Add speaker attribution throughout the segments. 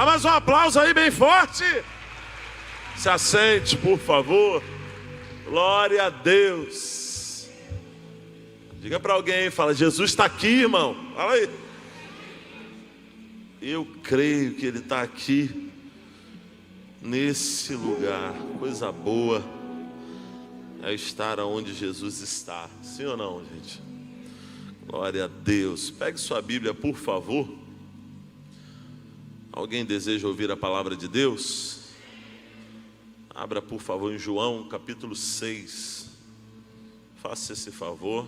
Speaker 1: Dá mais um aplauso aí bem forte. Se assente, por favor. Glória a Deus. Diga para alguém, fala, Jesus está aqui, irmão. Fala aí. Eu creio que Ele está aqui, nesse lugar. Coisa boa é estar onde Jesus está. Sim ou não, gente? Glória a Deus. Pegue sua Bíblia, por favor. Alguém deseja ouvir a palavra de Deus? Abra, por favor, em João, capítulo 6. Faça esse favor.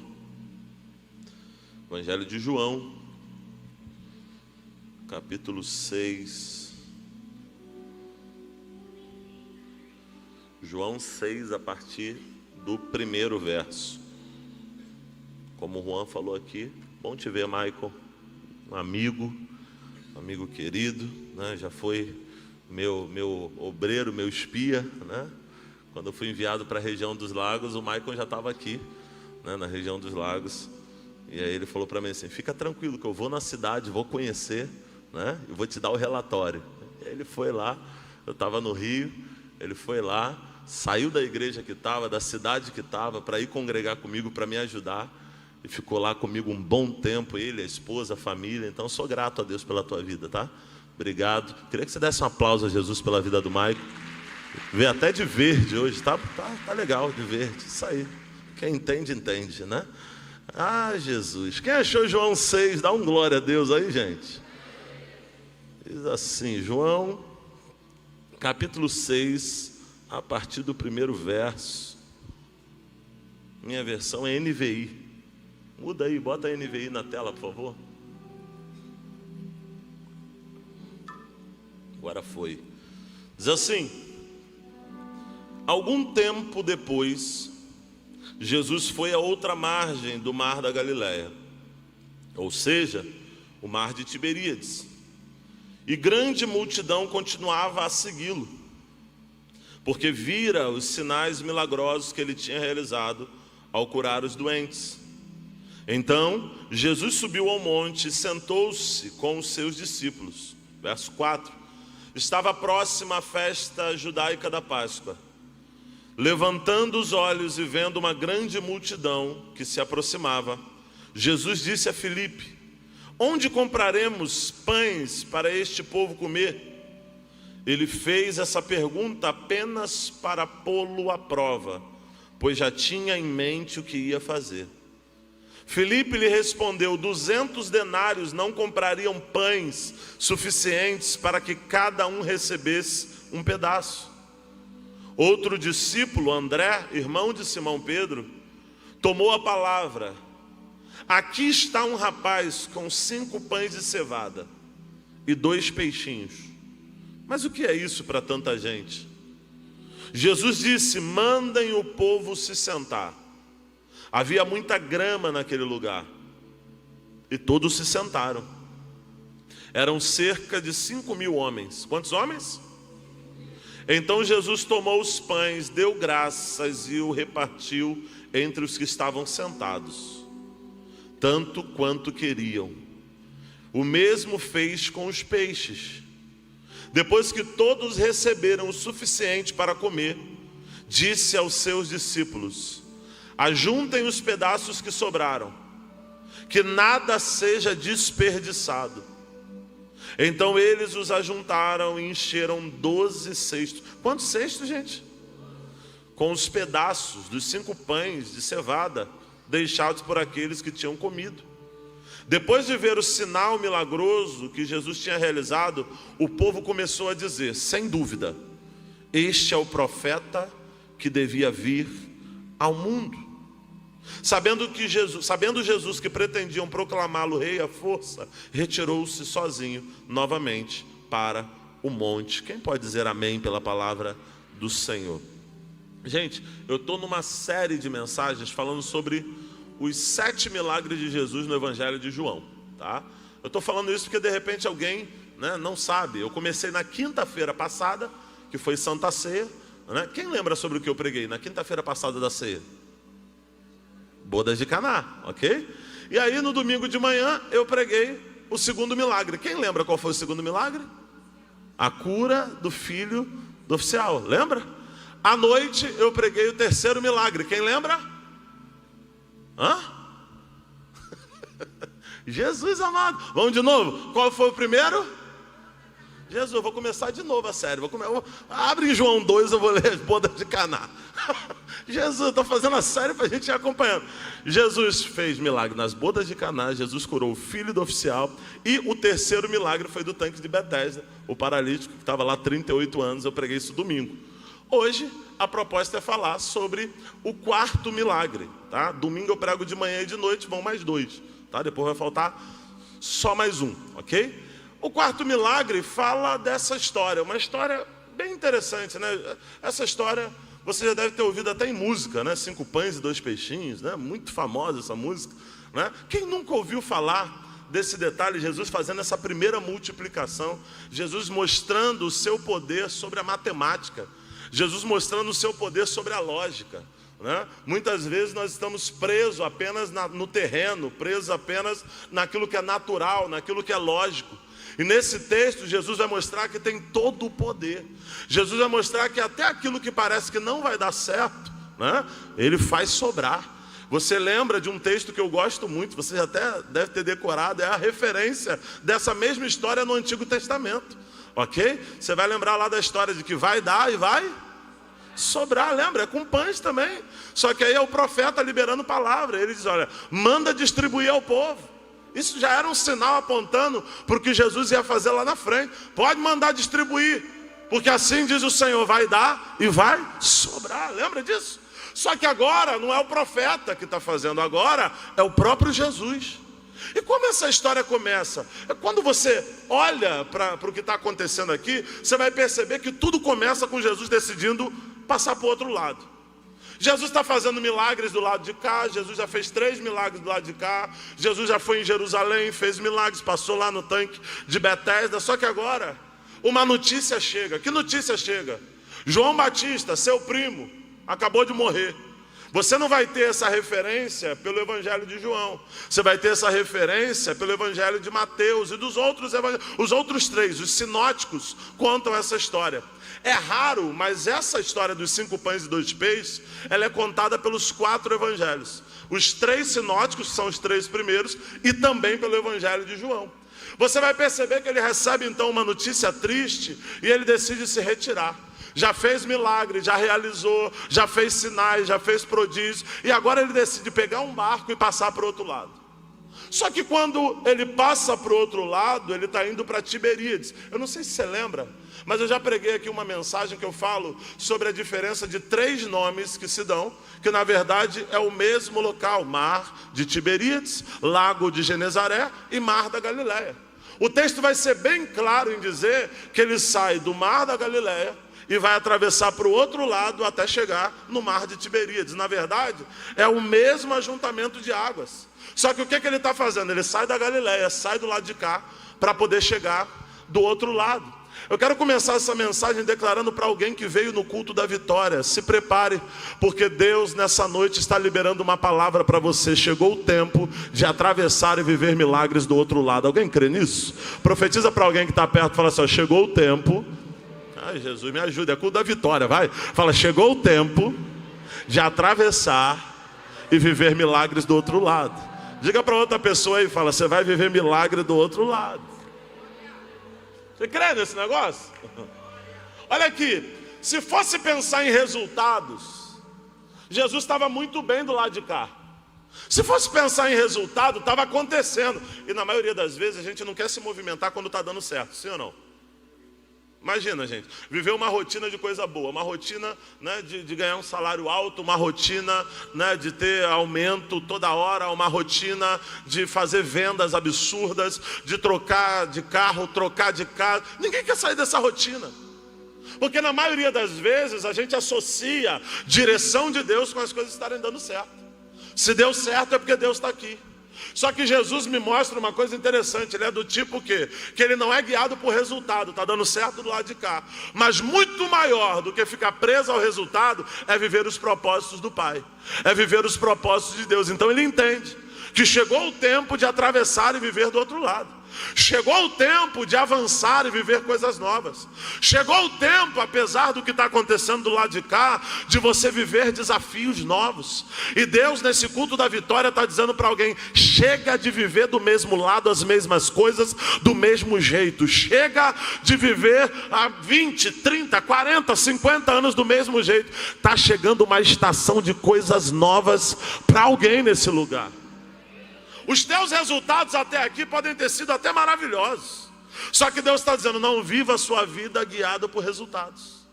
Speaker 1: Evangelho de João, capítulo 6. João 6, a partir do primeiro verso. Como o Juan falou aqui, bom te ver, Michael. Um amigo querido, né? Já foi meu obreiro, meu espia, né? Quando eu fui enviado para a região dos lagos, o Michael já estava aqui, né? Na região dos lagos. E aí ele falou para mim assim, fica tranquilo que eu vou na cidade, vou conhecer, né? E vou te dar o relatório. E aí ele foi lá, eu estava no Rio, ele foi lá, saiu da igreja que estava, da cidade que estava, para ir congregar comigo, para me ajudar. E ficou lá comigo um bom tempo, ele, a esposa, a família. Então sou grato a Deus pela tua vida, tá? Obrigado. Queria que você desse um aplauso a Jesus pela vida do Maico. Veio até de verde hoje, tá legal de verde. Isso aí. Quem entende, entende, né? Ah, Jesus. Quem achou João 6? Dá um glória a Deus aí, gente. Diz assim, João, capítulo 6, a partir do primeiro verso. Minha versão é NVI. Muda aí, bota a NVI na tela, por favor. Agora foi. Diz assim: algum tempo depois, Jesus foi a outra margem do mar da Galileia, ou seja, o mar de Tiberíades. E grande multidão continuava a segui-lo, porque vira os sinais milagrosos que ele tinha realizado ao curar os doentes. Então, Jesus subiu ao monte e sentou-se com os seus discípulos. Verso 4. Estava próxima a festa judaica da Páscoa. Levantando os olhos e vendo uma grande multidão que se aproximava, Jesus disse a Filipe: onde compraremos pães para este povo comer? Ele fez essa pergunta apenas para pô-lo à prova, pois já tinha em mente o que ia fazer. Filipe lhe respondeu: 200 denários não comprariam pães suficientes para que cada um recebesse um pedaço. Outro discípulo, André, irmão de Simão Pedro, tomou a palavra: aqui está um rapaz com 5 pães de cevada e 2 peixinhos. Mas o que é isso para tanta gente? Jesus disse: mandem o povo se sentar. Havia muita grama naquele lugar, e todos se sentaram. Eram cerca de 5.000 homens. Quantos homens? Então Jesus tomou os pães, deu graças e o repartiu entre os que estavam sentados, tanto quanto queriam. O mesmo fez com os peixes. Depois que todos receberam o suficiente para comer, disse aos seus discípulos: ajuntem os pedaços que sobraram, que nada seja desperdiçado. Então eles os ajuntaram e encheram 12 cestos. Quantos cestos, gente? Com os pedaços dos 5 pães de cevada deixados por aqueles que tinham comido. Depois de ver o sinal milagroso que Jesus tinha realizado, o povo começou a dizer: sem dúvida, este é o profeta que devia vir ao mundo. Sabendo Jesus que pretendiam proclamá-lo rei à força, retirou-se sozinho novamente para o monte. Quem pode dizer amém pela palavra do Senhor? Gente, eu estou numa série de mensagens falando sobre os 7 milagres de Jesus no Evangelho de João, tá? Eu estou falando isso porque de repente alguém, né, não sabe. Eu comecei na quinta-feira passada, que foi Santa Ceia, né? Quem lembra sobre o que eu preguei na quinta-feira passada da ceia? Bodas de Caná, ok? E aí no domingo de manhã eu preguei o segundo milagre. Quem lembra qual foi o segundo milagre? A cura do filho do oficial, lembra? À noite eu preguei o terceiro milagre, quem lembra? Jesus amado. Vamos de novo, qual foi o primeiro? Jesus, vou começar de novo a série. Abre em João 2, eu vou ler as bodas de Caná. Jesus, estou fazendo a série para a gente ir acompanhando. Jesus fez milagre nas bodas de Caná. Jesus curou o filho do oficial. E o terceiro milagre foi do tanque de Betesda, o paralítico que estava lá 38 anos. Eu preguei isso domingo. Hoje a proposta é falar sobre o quarto milagre, tá? Domingo eu prego de manhã e de noite, vão mais 2, tá? Depois vai faltar só mais um, ok? O quarto milagre fala dessa história, uma história bem interessante, né? Essa história você já deve ter ouvido até em música, né? 5 pães e 2 peixinhos, né? Muito famosa essa música, né? Quem nunca ouviu falar desse detalhe, Jesus fazendo essa primeira multiplicação, Jesus mostrando o seu poder sobre a matemática, Jesus mostrando o seu poder sobre a lógica, né? Muitas vezes nós estamos presos apenas no terreno, presos apenas naquilo que é natural, naquilo que é lógico. E nesse texto Jesus vai mostrar que tem todo o poder. Jesus vai mostrar que até aquilo que parece que não vai dar certo, né, Ele faz sobrar. Você lembra de um texto que eu gosto muito, você até deve ter decorado, é a referência dessa mesma história no Antigo Testamento, ok? Você vai lembrar lá da história de que vai dar e vai sobrar, lembra? É com pães também. Só que aí é o profeta liberando palavra. Ele diz, olha, manda distribuir ao povo. Isso já era um sinal apontando para o que Jesus ia fazer lá na frente. Pode mandar distribuir, porque assim diz o Senhor, vai dar e vai sobrar. Lembra disso? Só que agora não é o profeta que está fazendo, agora é o próprio Jesus. E como essa história começa? Quando você olha para o que está acontecendo aqui, você vai perceber que tudo começa com Jesus decidindo passar para o outro lado. Jesus está fazendo milagres do lado de cá, Jesus já fez 3 milagres do lado de cá, Jesus já foi em Jerusalém, fez milagres, passou lá no tanque de Betesda, só que agora uma notícia chega. Que notícia chega? João Batista, seu primo, acabou de morrer. Você não vai ter essa referência pelo Evangelho de João, você vai ter essa referência pelo Evangelho de Mateus e dos outros evangelhos. Os outros 3, os sinóticos, contam essa história. É raro, mas essa história dos 5 pães e 2 peixes, ela é contada pelos 4 evangelhos. Os 3 sinóticos, que são os 3 primeiros, e também pelo Evangelho de João. Você vai perceber que ele recebe então uma notícia triste e ele decide se retirar. Já fez milagre, já realizou, já fez sinais, já fez prodígios, e agora ele decide pegar um barco e passar para o outro lado. Só que quando ele passa para o outro lado, ele está indo para Tiberíades. Eu não sei se você lembra, mas eu já preguei aqui uma mensagem que eu falo sobre a diferença de 3 nomes que se dão, que na verdade é o mesmo local: Mar de Tiberíades, Lago de Genezaré e Mar da Galileia. O texto vai ser bem claro em dizer que ele sai do Mar da Galileia e vai atravessar para o outro lado até chegar no Mar de Tiberíades. Na verdade, é o mesmo ajuntamento de águas. Só que o que ele está fazendo? Ele sai da Galileia, sai do lado de cá, para poder chegar do outro lado. Eu quero começar essa mensagem declarando para alguém que veio no culto da vitória: se prepare, porque Deus nessa noite está liberando uma palavra para você. Chegou o tempo de atravessar e viver milagres do outro lado. Alguém crê nisso? Profetiza para alguém que está perto e fala assim, ó, chegou o tempo. Ai, Jesus, me ajuda, é culto da vitória, vai. Fala, chegou o tempo de atravessar e viver milagres do outro lado. Diga para outra pessoa aí, fala, você vai viver milagre do outro lado. Você crê nesse negócio? Olha aqui, se fosse pensar em resultados, Jesus estava muito bem do lado de cá. Se fosse pensar em resultado, estava acontecendo. E na maioria das vezes a gente não quer se movimentar quando está dando certo, sim ou não? Imagina, gente, viver uma rotina de coisa boa, uma rotina, né, de ganhar um salário alto, uma rotina, né, de ter aumento toda hora, uma rotina de fazer vendas absurdas, de trocar de carro, trocar de casa. Ninguém quer sair dessa rotina. Porque na maioria das vezes a gente associa direção de Deus com as coisas estarem dando certo. Se deu certo é porque Deus está aqui. Só que Jesus me mostra uma coisa interessante. Ele é do tipo que ele não é guiado por resultado. Está dando certo do lado de cá. Mas muito maior do que ficar preso ao resultado é viver os propósitos do Pai. É viver os propósitos de Deus. Então ele entende que chegou o tempo de atravessar e viver do outro lado. Chegou o tempo de avançar e viver coisas novas. Chegou o tempo, apesar do que está acontecendo do lado de cá, de você viver desafios novos. E Deus, nesse culto da vitória, está dizendo para alguém: chega de viver do mesmo lado as mesmas coisas, do mesmo jeito. Chega de viver há 20, 30, 40, 50 anos do mesmo jeito. Está chegando uma estação de coisas novas para alguém nesse lugar. Os teus resultados até aqui podem ter sido até maravilhosos. Só que Deus está dizendo: não viva a sua vida guiada por resultados.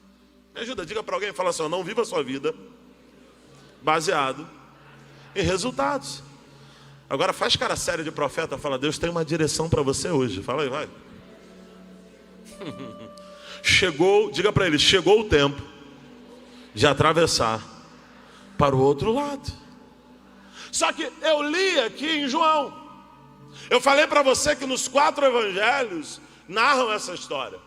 Speaker 1: Me ajuda, diga para alguém, fala assim: não viva a sua vida baseado em resultados. Agora faz cara séria de profeta, fala: Deus tem uma direção para você hoje. Fala aí, vai. Chegou, diga para ele, chegou o tempo de atravessar para o outro lado. Só que eu li aqui em João. Eu falei para você que nos 4 evangelhos narram essa história.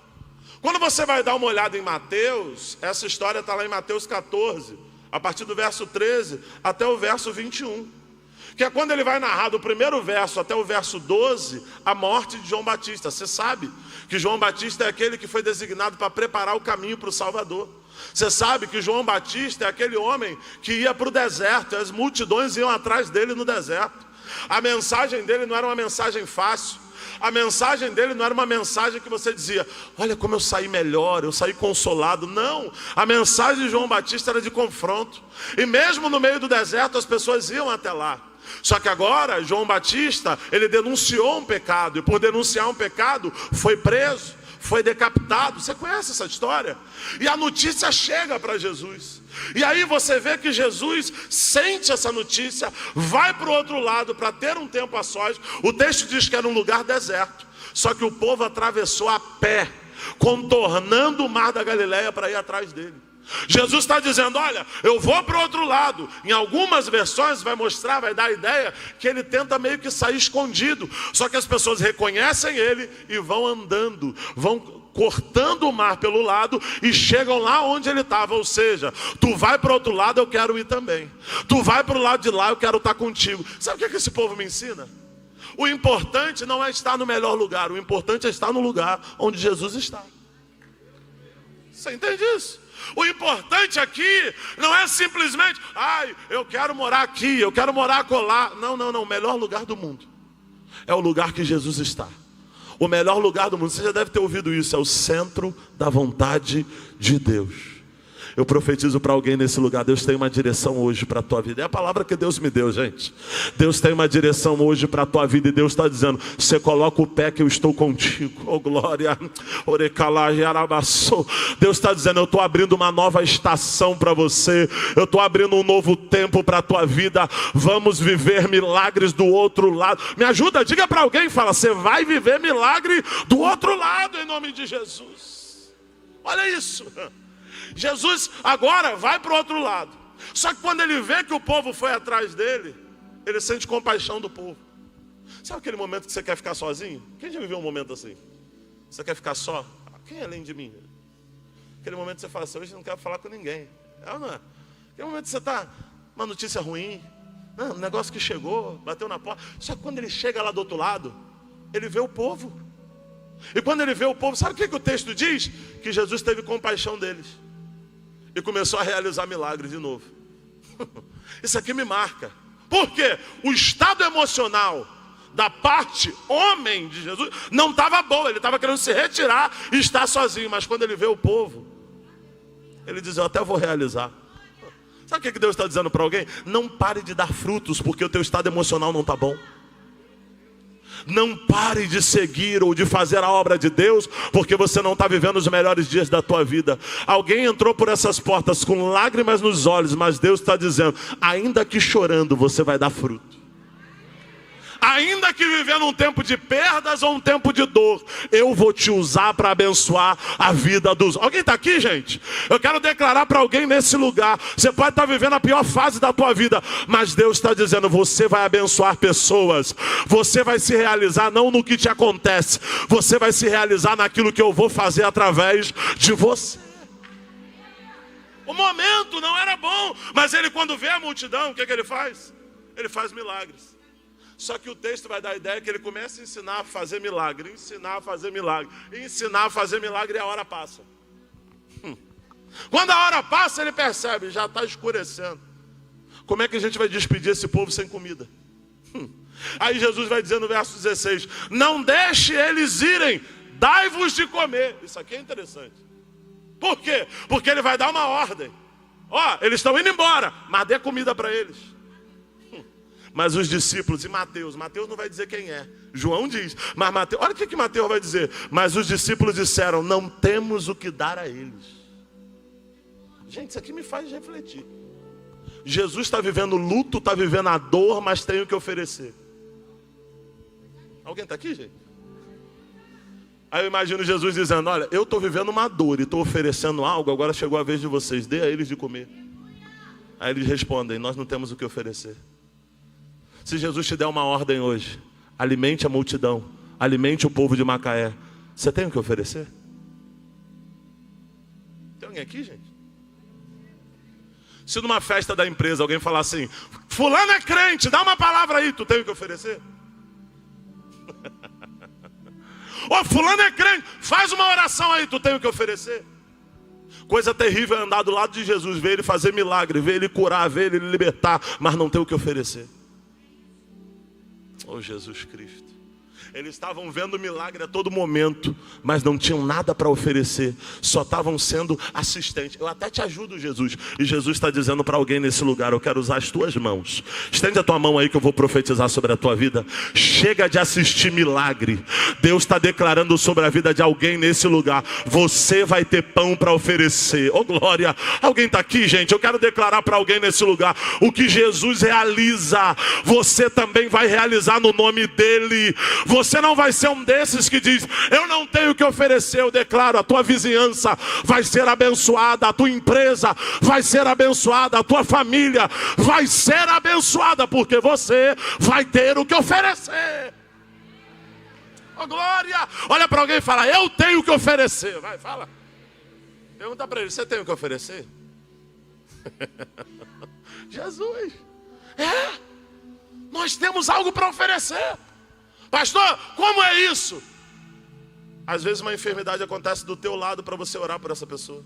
Speaker 1: Quando você vai dar uma olhada em Mateus, essa história está lá em Mateus 14, a partir do verso 13 até o verso 21. Que é quando ele vai narrar do primeiro verso até o verso 12, a morte de João Batista. Você sabe que João Batista é aquele que foi designado para preparar o caminho para o Salvador. Você sabe que João Batista é aquele homem que ia para o deserto, e as multidões iam atrás dele no deserto. A mensagem dele não era uma mensagem fácil. A mensagem dele não era uma mensagem que você dizia: olha como eu saí melhor, eu saí consolado. Não, a mensagem de João Batista era de confronto. E mesmo no meio do deserto as pessoas iam até lá. Só que agora João Batista, ele denunciou um pecado, e por denunciar um pecado foi preso, foi decapitado. Você conhece essa história? E a notícia chega para Jesus. E aí você vê que Jesus sente essa notícia, vai para o outro lado para ter um tempo a sós. O texto diz que era um lugar deserto. Só que o povo atravessou a pé, contornando o mar da Galileia para ir atrás dele. Jesus está dizendo: olha, eu vou para o outro lado. Em algumas versões vai mostrar, vai dar a ideia que ele tenta meio que sair escondido. Só que as pessoas reconhecem ele e vão andando, vão cortando o mar pelo lado e chegam lá onde ele estava. Ou seja, tu vai para o outro lado, eu quero ir também. Tu vai para o lado de lá, eu quero estar contigo. Sabe o que esse povo me ensina? O importante não é estar no melhor lugar, o importante é estar no lugar onde Jesus está. Você entende isso? O importante aqui não é simplesmente: ai, eu quero morar aqui, eu quero morar acolá. Não, não, não. O melhor lugar do mundo é o lugar que Jesus está. O melhor lugar do mundo, você já deve ter ouvido isso, é o centro da vontade de Deus. Eu profetizo para alguém nesse lugar: Deus tem uma direção hoje para a tua vida. É a palavra que Deus me deu, gente. Deus tem uma direção hoje para a tua vida. E Deus está dizendo: você coloca o pé que eu estou contigo. Oh glória. Deus está dizendo: eu estou abrindo uma nova estação para você. Eu estou abrindo um novo tempo para a tua vida. Vamos viver milagres do outro lado. Me ajuda, diga para alguém, fala: você vai viver milagre do outro lado em nome de Jesus. Olha isso. Jesus agora vai para o outro lado. Só que quando ele vê que o povo foi atrás dele, ele sente compaixão do povo. Sabe aquele momento que você quer ficar sozinho? Quem já viveu um momento assim? Você quer ficar só? Quem é além de mim? Aquele momento que você fala assim: hoje eu não quero falar com ninguém. É ou não é? Aquele momento que você está, uma notícia ruim, um negócio que chegou, bateu na porta. Só que quando ele chega lá do outro lado, ele vê o povo. E quando ele vê o povo, sabe o que o texto diz? Que Jesus teve compaixão deles e começou a realizar milagres de novo. Isso aqui me marca. Por quê? O estado emocional da parte homem de Jesus não estava bom. Ele estava querendo se retirar e estar sozinho. Mas quando ele vê o povo, ele diz: eu até vou realizar. Sabe o que Deus está dizendo para alguém? Não pare de dar frutos porque o teu estado emocional não está bom. Não pare de seguir ou de fazer a obra de Deus porque você não está vivendo os melhores dias da tua vida. Alguém entrou por essas portas com lágrimas nos olhos, mas Deus está dizendo: ainda que chorando, você vai dar fruto. Ainda que vivendo um tempo de perdas ou um tempo de dor, eu vou te usar para abençoar a vida dos... Alguém está aqui, gente? Eu quero declarar para alguém nesse lugar: você pode estar vivendo a pior fase da tua vida, mas Deus está dizendo: você vai abençoar pessoas. Você vai se realizar não no que te acontece, você vai se realizar naquilo que eu vou fazer através de você. O momento não era bom, mas ele, quando vê a multidão, o que ele faz? Ele faz milagres. Só que o texto vai dar a ideia que ele começa a ensinar a fazer milagre, ensinar a fazer milagre, ensinar a fazer milagre e a hora passa. Quando a hora passa, ele percebe, já está escurecendo. Como é que a gente vai despedir esse povo sem comida? Aí Jesus vai dizer no verso 16: não deixe eles irem, dai-vos de comer. Isso aqui é interessante. Por quê? Porque ele vai dar uma ordem. Ó, eles estão indo embora, mas dê comida para eles. Mas os discípulos, e Mateus não vai dizer quem é. João diz, mas Mateus, olha o que Mateus vai dizer. Mas os discípulos disseram, não temos o que dar a eles. Gente, isso aqui me faz refletir. Jesus está vivendo luto, está vivendo a dor, mas tem o que oferecer. Alguém está aqui, gente? Aí eu imagino Jesus dizendo, olha, eu estou vivendo uma dor e estou oferecendo algo, agora chegou a vez de vocês, dê a eles de comer. Aí eles respondem, nós não temos o que oferecer. Se Jesus te der uma ordem hoje, alimente a multidão, alimente o povo de Macaé, você tem o que oferecer? Tem alguém aqui, gente? Se numa festa da empresa alguém falar assim, fulano é crente, dá uma palavra aí, tu tem o que oferecer? Ô, fulano é crente, faz uma oração aí, tu tem o que oferecer? Coisa terrível é andar do lado de Jesus, ver ele fazer milagre, ver ele curar, ver ele libertar, mas não ter o que oferecer. Oh, Jesus Cristo. Eles estavam vendo milagre a todo momento, mas não tinham nada para oferecer, só estavam sendo assistentes. Eu até te ajudo, Jesus. E Jesus está dizendo para alguém nesse lugar, eu quero usar as tuas mãos. Estende a tua mão aí que eu vou profetizar sobre a tua vida. Chega de assistir milagre. Deus está declarando sobre a vida de alguém nesse lugar, você vai ter pão para oferecer. Oh glória, alguém está aqui, gente? Eu quero declarar para alguém nesse lugar, o que Jesus realiza, você também vai realizar no nome dEle. Você não vai ser um desses que diz, eu não tenho o que oferecer. Eu declaro, a tua vizinhança vai ser abençoada, a tua empresa vai ser abençoada, a tua família vai ser abençoada, porque você vai ter o que oferecer. Oh glória, olha para alguém e fala, eu tenho o que oferecer. Vai, fala. Pergunta para ele, você tem o que oferecer? Jesus, nós temos algo para oferecer. Pastor, como é isso? Às vezes uma enfermidade acontece do teu lado para você orar por essa pessoa.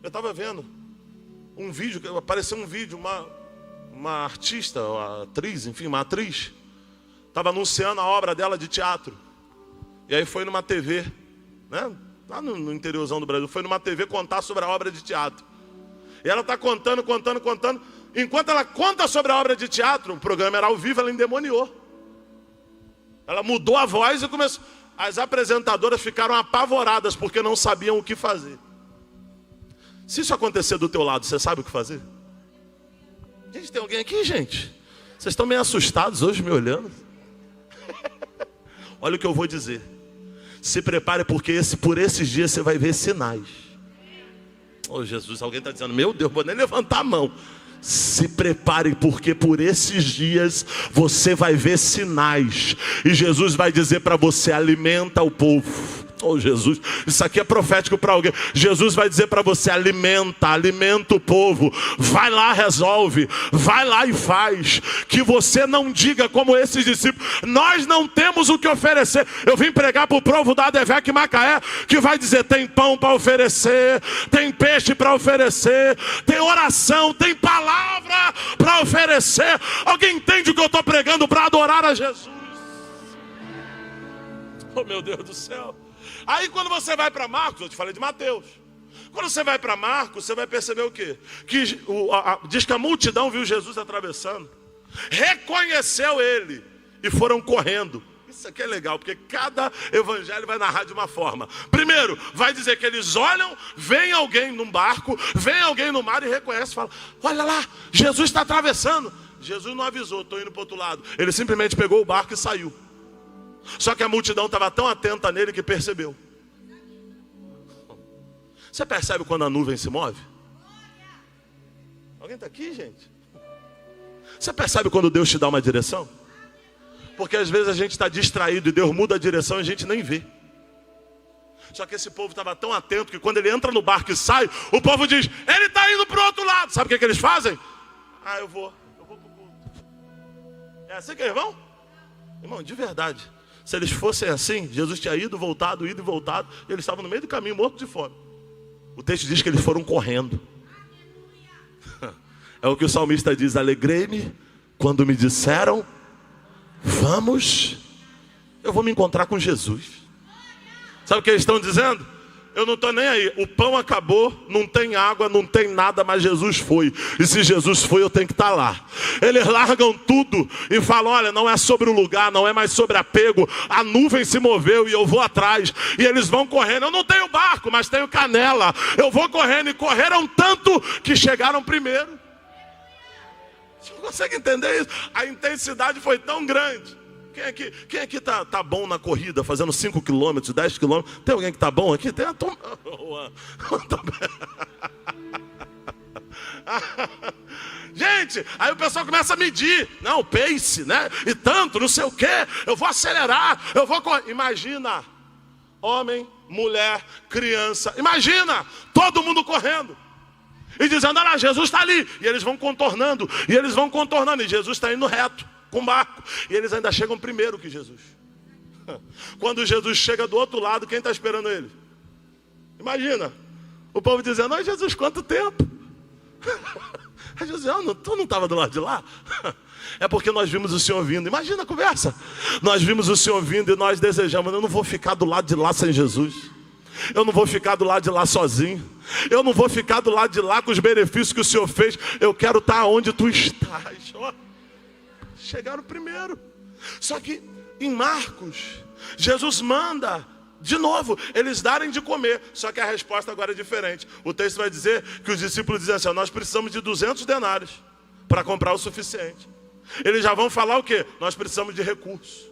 Speaker 1: Eu estava vendo um vídeo, apareceu um vídeo, uma artista, uma atriz, enfim, uma atriz, estava anunciando a obra dela de teatro. E aí foi numa TV, né? Lá no interiorzão do Brasil, foi numa TV contar sobre a obra de teatro. E ela está contando. Enquanto ela conta sobre a obra de teatro, o programa era ao vivo, ela endemoniou. Ela mudou a voz e começou. As apresentadoras ficaram apavoradas porque não sabiam o que fazer. Se isso acontecer do teu lado, você sabe o que fazer? Gente, tem alguém aqui, gente? Vocês estão meio assustados hoje me olhando? Olha o que eu vou dizer. Se prepare porque por esses dias você vai ver sinais. Oh Jesus, alguém está dizendo, meu Deus, vou nem levantar a mão. Se prepare porque por esses dias você vai ver sinais. E Jesus vai dizer para você, alimenta o povo. Oh Jesus, isso aqui é profético para alguém. Jesus vai dizer para você, alimenta o povo. Vai lá, resolve. Vai lá e faz. Que você não diga como esses discípulos, nós não temos o que oferecer. Eu vim pregar para o povo da ADVEC Macaé, que vai dizer, tem pão para oferecer, tem peixe para oferecer, tem oração, tem palavra para oferecer. Alguém entende o que eu estou pregando para adorar a Jesus? Oh meu Deus do céu. Aí quando você vai para Marcos, eu te falei de Mateus. Quando você vai para Marcos, você vai perceber o quê? Que diz que a multidão viu Jesus atravessando, reconheceu ele e foram correndo. Isso aqui é legal, porque cada evangelho vai narrar de uma forma. Primeiro, vai dizer que eles olham, vem alguém num barco, vem alguém no mar e reconhece, fala, olha lá, Jesus está atravessando. Jesus não avisou, estou indo para o outro lado. Ele simplesmente pegou o barco e saiu. Só que a multidão estava tão atenta nele que percebeu. Você percebe quando a nuvem se move? Alguém está aqui, gente? Você percebe quando Deus te dá uma direção? Porque às vezes a gente está distraído e Deus muda a direção e a gente nem vê. Só que esse povo estava tão atento que quando ele entra no barco e sai, o povo diz, ele está indo para o outro lado. Sabe o que eles fazem? Eu vou para o culto. É assim que eles vão? Irmão, de verdade, se eles fossem assim, Jesus tinha ido e voltado, e eles estavam no meio do caminho, mortos de fome. O texto diz que eles foram correndo. É o que o salmista diz: alegrei-me quando me disseram, vamos, eu vou me encontrar com Jesus. Sabe o que eles estão dizendo? Eu não estou nem aí, o pão acabou, não tem água, não tem nada, mas Jesus foi. E se Jesus foi, eu tenho que estar lá. Eles largam tudo e falam: olha, não é sobre o lugar, não é mais sobre apego. A nuvem se moveu e eu vou atrás. E eles vão correndo. Eu não tenho barco, mas tenho canela. Eu vou correndo, e correram tanto que chegaram primeiro. Você não consegue entender isso? A intensidade foi tão grande. Quem aqui tá bom na corrida, fazendo 5 quilômetros, 10 quilômetros? Tem alguém que tá bom aqui? Tem a Gente, aí o pessoal começa a medir. Não, o pace, né? E tanto, não sei o quê. Eu vou acelerar, eu vou correr. Imagina, homem, mulher, criança. Imagina, todo mundo correndo. E dizendo: olha lá, Jesus está ali. E eles vão contornando, e Jesus está indo reto com barco, e eles ainda chegam primeiro que Jesus. Quando Jesus chega do outro lado, quem está esperando ele? Imagina, o povo dizendo: oi Jesus, quanto tempo? Aí Jesus: tu não estava do lado de lá? É porque nós vimos o Senhor vindo. Imagina a conversa. Nós vimos o Senhor vindo e nós desejamos: eu não vou ficar do lado de lá sem Jesus. Eu não vou ficar do lado de lá sozinho. Eu não vou ficar do lado de lá com os benefícios que o Senhor fez. Eu quero estar onde tu estás. Chegaram primeiro. Só que em Marcos, Jesus manda de novo eles darem de comer. Só que a resposta agora é diferente. O texto vai dizer que os discípulos dizem assim: nós precisamos de 200 denários para comprar o suficiente. Eles já vão falar o quê? Nós precisamos de recursos.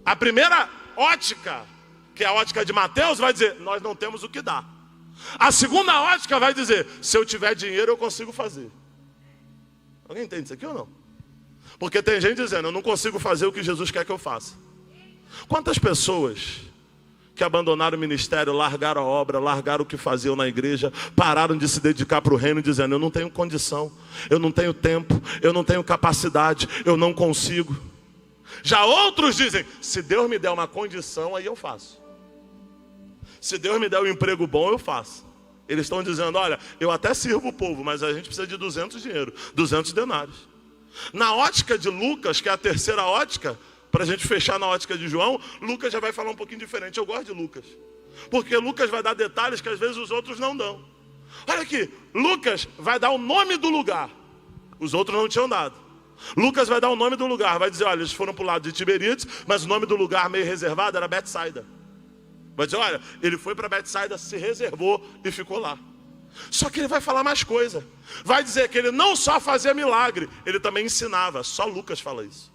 Speaker 1: A primeira ótica, que é a ótica de Mateus, vai dizer: nós não temos o que dar. A segunda ótica vai dizer: se eu tiver dinheiro eu consigo fazer. Alguém entende isso aqui ou não? Porque tem gente dizendo: eu não consigo fazer o que Jesus quer que eu faça. Quantas pessoas que abandonaram o ministério, largaram a obra, largaram o que faziam na igreja, pararam de se dedicar para o reino, dizendo: eu não tenho condição, eu não tenho tempo, eu não tenho capacidade, eu não consigo. Já outros dizem: se Deus me der uma condição, aí eu faço. Se Deus me der um emprego bom, eu faço. Eles estão dizendo: olha, eu até sirvo o povo, mas a gente precisa de 200 denários. Na ótica de Lucas, que é a terceira ótica, para a gente fechar na ótica de João, Lucas já vai falar um pouquinho diferente. Eu gosto de Lucas, porque Lucas vai dar detalhes que às vezes os outros não dão. Olha aqui, Lucas vai dar o nome do lugar, os outros não tinham dado. Lucas vai dar o nome do lugar, vai dizer: olha, eles foram para o lado de Tiberíades, mas o nome do lugar meio reservado era Betsaida. Vai dizer: olha, ele foi para Betsaida, se reservou e ficou lá. Só que ele vai falar mais coisa. Vai dizer que ele não só fazia milagre, ele também ensinava. Só Lucas fala isso.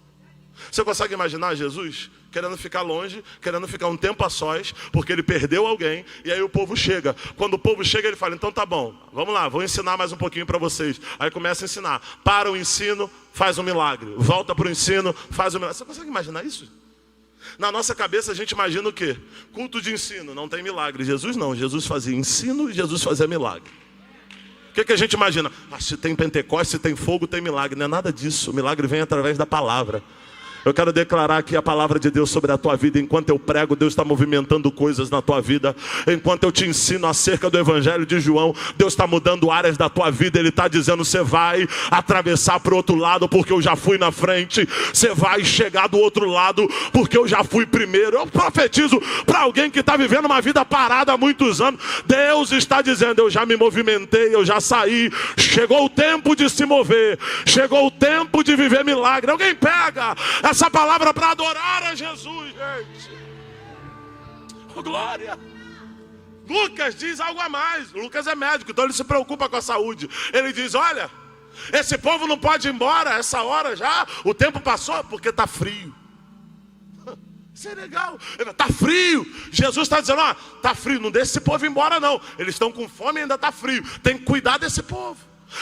Speaker 1: Você consegue imaginar Jesus querendo ficar longe, querendo ficar um tempo a sós, porque ele perdeu alguém, e aí o povo chega. Quando o povo chega, ele fala: então tá bom, vamos lá, vou ensinar mais um pouquinho para vocês. Aí começa a ensinar. Para o ensino, faz um milagre. Volta para o ensino, faz um milagre. Você consegue imaginar isso? Na nossa cabeça a gente imagina o quê? Culto de ensino, não tem milagre. Jesus não, Jesus fazia ensino e Jesus fazia milagre. O que a gente imagina? Se tem Pentecostes, se tem fogo, tem milagre. Não é nada disso, o milagre vem através da palavra. Eu quero declarar aqui a palavra de Deus sobre a tua vida. Enquanto eu prego, Deus está movimentando coisas na tua vida. Enquanto eu te ensino acerca do Evangelho de João, Deus está mudando áreas da tua vida. Ele está dizendo: você vai atravessar para o outro lado, porque eu já fui na frente. Você vai chegar do outro lado, porque eu já fui primeiro. Eu profetizo para alguém que está vivendo uma vida parada há muitos anos. Deus está dizendo: eu já me movimentei, eu já saí. Chegou o tempo de se mover. Chegou o tempo de viver milagre. Alguém pega essa palavra para adorar a Jesus, gente. Oh, glória. Lucas diz algo a mais. Lucas é médico, então ele se preocupa com a saúde. Ele diz: olha, esse povo não pode ir embora essa hora já. O tempo passou porque está frio. Isso é legal. Está frio. Jesus está dizendo: ó, está frio, não deixa esse povo ir embora não. Eles estão com fome e ainda está frio. Tem que cuidar desse povo.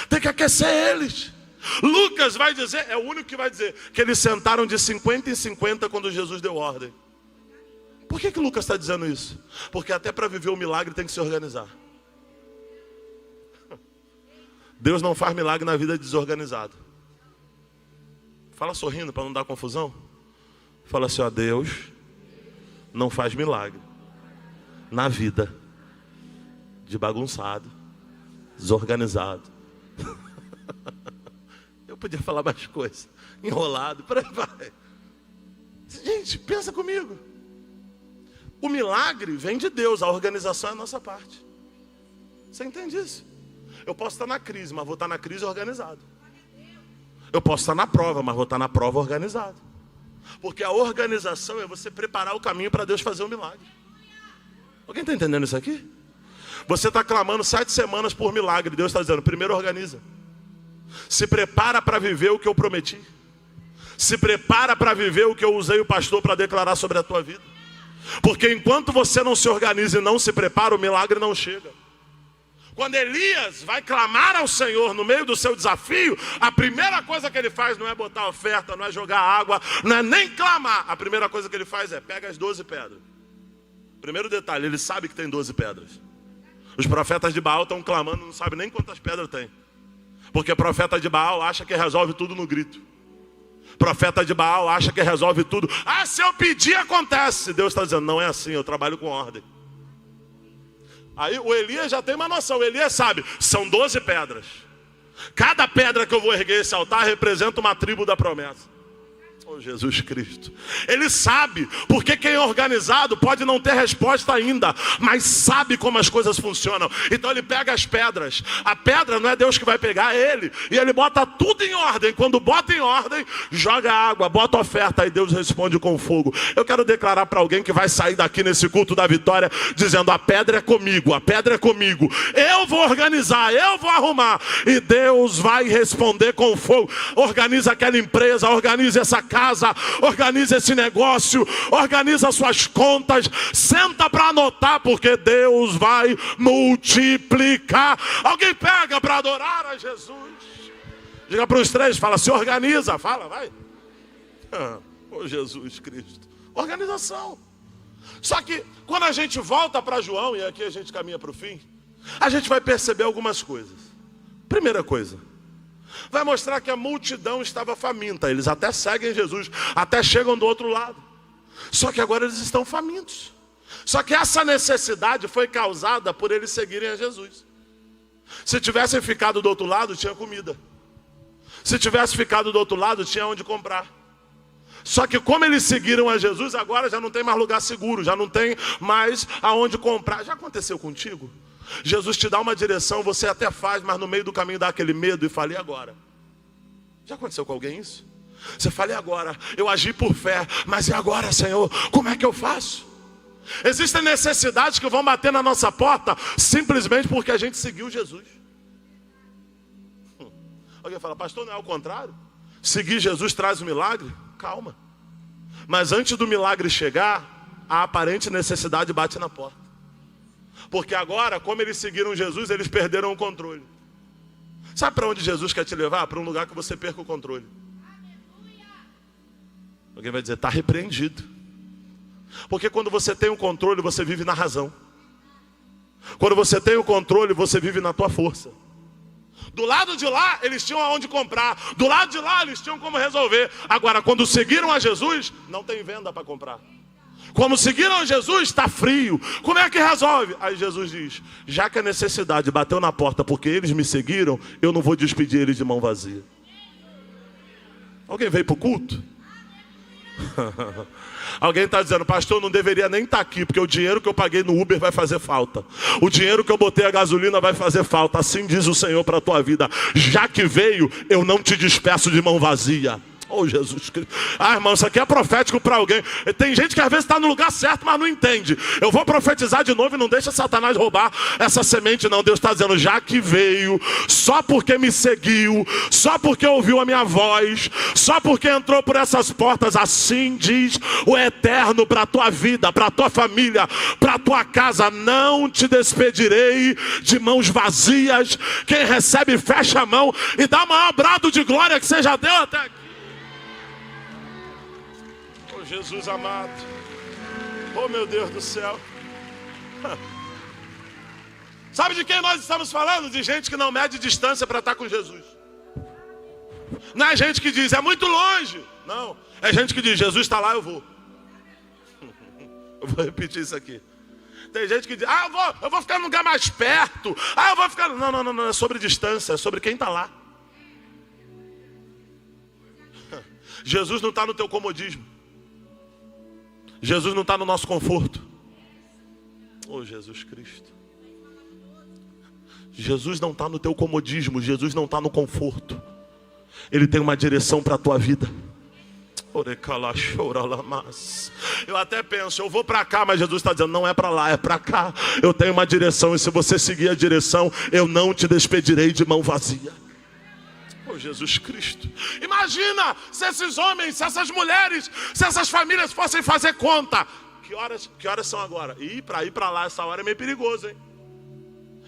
Speaker 1: Tem que aquecer eles. Lucas vai dizer, é o único que vai dizer, que eles sentaram de 50 em 50 quando Jesus deu ordem. Por que Lucas está dizendo isso? Porque até para viver o milagre tem que se organizar. Deus não faz milagre na vida desorganizado. Fala sorrindo para não dar confusão. Fala assim, ó, Deus não faz milagre na vida de bagunçado, desorganizado. Eu podia falar mais coisas. Enrolado, por aí vai. Gente, pensa comigo. O milagre vem de Deus, a organização é a nossa parte. Você entende isso? Eu posso estar na crise, mas vou estar na crise organizado. Eu posso estar na prova, mas vou estar na prova organizado. Porque a organização é você preparar o caminho para Deus fazer um milagre. Alguém está entendendo isso aqui? Você está clamando 7 semanas por milagre. Deus está dizendo, primeiro organiza. Se prepara para viver o que eu prometi. Se prepara para viver o que eu usei o pastor para declarar sobre a tua vida. Porque enquanto você não se organiza e não se prepara, o milagre não chega. Quando Elias vai clamar ao Senhor no meio do seu desafio, a primeira coisa que ele faz não é botar oferta, não é jogar água, não é nem clamar. A primeira coisa que ele faz é pega as 12 pedras. Primeiro detalhe, ele sabe que tem 12 pedras. Os profetas de Baal estão clamando, não sabem nem quantas pedras tem. Porque profeta de Baal acha que resolve tudo no grito. Profeta de Baal acha que resolve tudo. Ah, se eu pedir, acontece. Deus está dizendo, não é assim, eu trabalho com ordem. Aí o Elias já tem uma noção. O Elias sabe, são 12 pedras. Cada pedra que eu vou erguer esse altar representa uma tribo da promessa. Oh, Jesus Cristo. Ele sabe, porque quem é organizado pode não ter resposta ainda, mas sabe como as coisas funcionam. Então ele pega as pedras. A pedra não é Deus que vai pegar, é ele. E ele bota tudo em ordem. Quando bota em ordem, joga água, bota oferta, e Deus responde com fogo. Eu quero declarar para alguém que vai sair daqui nesse culto da vitória, dizendo, a pedra é comigo, a pedra é comigo. Eu vou organizar, eu vou arrumar. E Deus vai responder com fogo. Organiza aquela empresa, organiza essa casa, organiza esse negócio, organiza suas contas, senta para anotar, porque Deus vai multiplicar. Alguém pega para adorar a Jesus? Diga para os 3, fala, se organiza, fala, vai. Oh, Jesus Cristo, organização. Só que quando a gente volta para João, e aqui a gente caminha para o fim, a gente vai perceber algumas coisas. Primeira coisa, vai mostrar que a multidão estava faminta. Eles até seguem Jesus, até chegam do outro lado. Só que agora eles estão famintos. Só que essa necessidade foi causada por eles seguirem a Jesus. Se tivessem ficado do outro lado, tinha comida. Se tivesse ficado do outro lado, tinha onde comprar. Só que como eles seguiram a Jesus, agora já não tem mais lugar seguro, já não tem mais aonde comprar. Já aconteceu contigo? Jesus te dá uma direção, você até faz, mas no meio do caminho dá aquele medo e fala, e agora? Já aconteceu com alguém isso? Você fala, e agora? Eu agi por fé, mas e agora, Senhor? Como é que eu faço? Existem necessidades que vão bater na nossa porta simplesmente porque a gente seguiu Jesus. Alguém fala, pastor, não é ao contrário? Seguir Jesus traz o milagre? Calma. Mas antes do milagre chegar, a aparente necessidade bate na porta. Porque agora, como eles seguiram Jesus, eles perderam o controle. Sabe para onde Jesus quer te levar? Para um lugar que você perca o controle. Alguém vai dizer, está repreendido. Porque quando você tem o controle, você vive na razão. Quando você tem o controle, você vive na tua força. Do lado de lá, eles tinham aonde comprar. Do lado de lá, eles tinham como resolver. Agora, quando seguiram a Jesus, não tem venda para comprar. Como seguiram Jesus, está frio. Como é que resolve? Aí Jesus diz, já que a necessidade bateu na porta porque eles me seguiram, eu não vou despedir eles de mão vazia. Alguém veio para o culto? Alguém está dizendo, pastor, não deveria nem estar aqui, porque o dinheiro que eu paguei no Uber vai fazer falta. O dinheiro que eu botei a gasolina vai fazer falta. Assim diz o Senhor para a tua vida. Já que veio, eu não te despeço de mão vazia. Oh, Jesus Cristo. Ah, irmão, isso aqui é profético para alguém. Tem gente que às vezes está no lugar certo, mas não entende. Eu vou profetizar de novo e não deixa Satanás roubar essa semente, não. Deus está dizendo, já que veio, só porque me seguiu, só porque ouviu a minha voz, só porque entrou por essas portas, assim diz o Eterno para a tua vida, para a tua família, para a tua casa. Não te despedirei de mãos vazias. Quem recebe, fecha a mão e dá o maior brado de glória que você já deu até aqui. Jesus amado, oh meu Deus do céu. Sabe de quem nós estamos falando? De gente que não mede distância para estar com Jesus. Não é gente que diz, é muito longe. Não, é gente que diz, Jesus está lá, eu vou. Eu vou repetir isso aqui. Tem gente que diz, eu vou ficar num lugar mais perto. Eu vou ficar... Não, é sobre distância, é sobre quem está lá. Jesus não está no teu comodismo. Jesus não está no nosso conforto. Oh, Jesus Cristo. Jesus não está no teu comodismo. Jesus não está no conforto. Ele tem uma direção para a tua vida. Eu até penso, eu vou para cá, mas Jesus está dizendo, não é para lá, é para cá. Eu tenho uma direção e se você seguir a direção, eu não te despedirei de mão vazia. Oh, Jesus Cristo. Imagina se esses homens, se essas mulheres, se essas famílias fossem fazer conta. Que horas são agora? E ir para lá essa hora é meio perigoso, hein?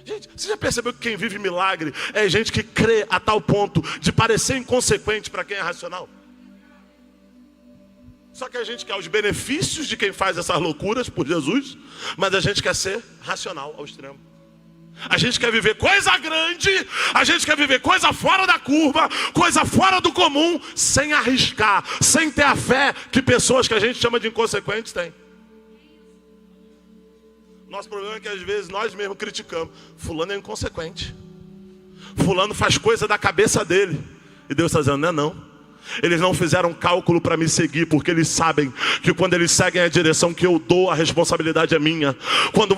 Speaker 1: Gente, você já percebeu que quem vive milagre é gente que crê a tal ponto de parecer inconsequente para quem é racional? Só que a gente quer os benefícios de quem faz essas loucuras por Jesus, mas a gente quer ser racional ao extremo. A gente quer viver coisa grande, a gente quer viver coisa fora da curva, coisa fora do comum, sem arriscar, sem ter a fé que pessoas que a gente chama de inconsequentes têm. Nosso problema é que às vezes nós mesmos criticamos. Fulano é inconsequente. Fulano faz coisa da cabeça dele. E Deus está dizendo, não é não. Eles não fizeram cálculo para me seguir, porque eles sabem que quando eles seguem a direção que eu dou, a responsabilidade é minha.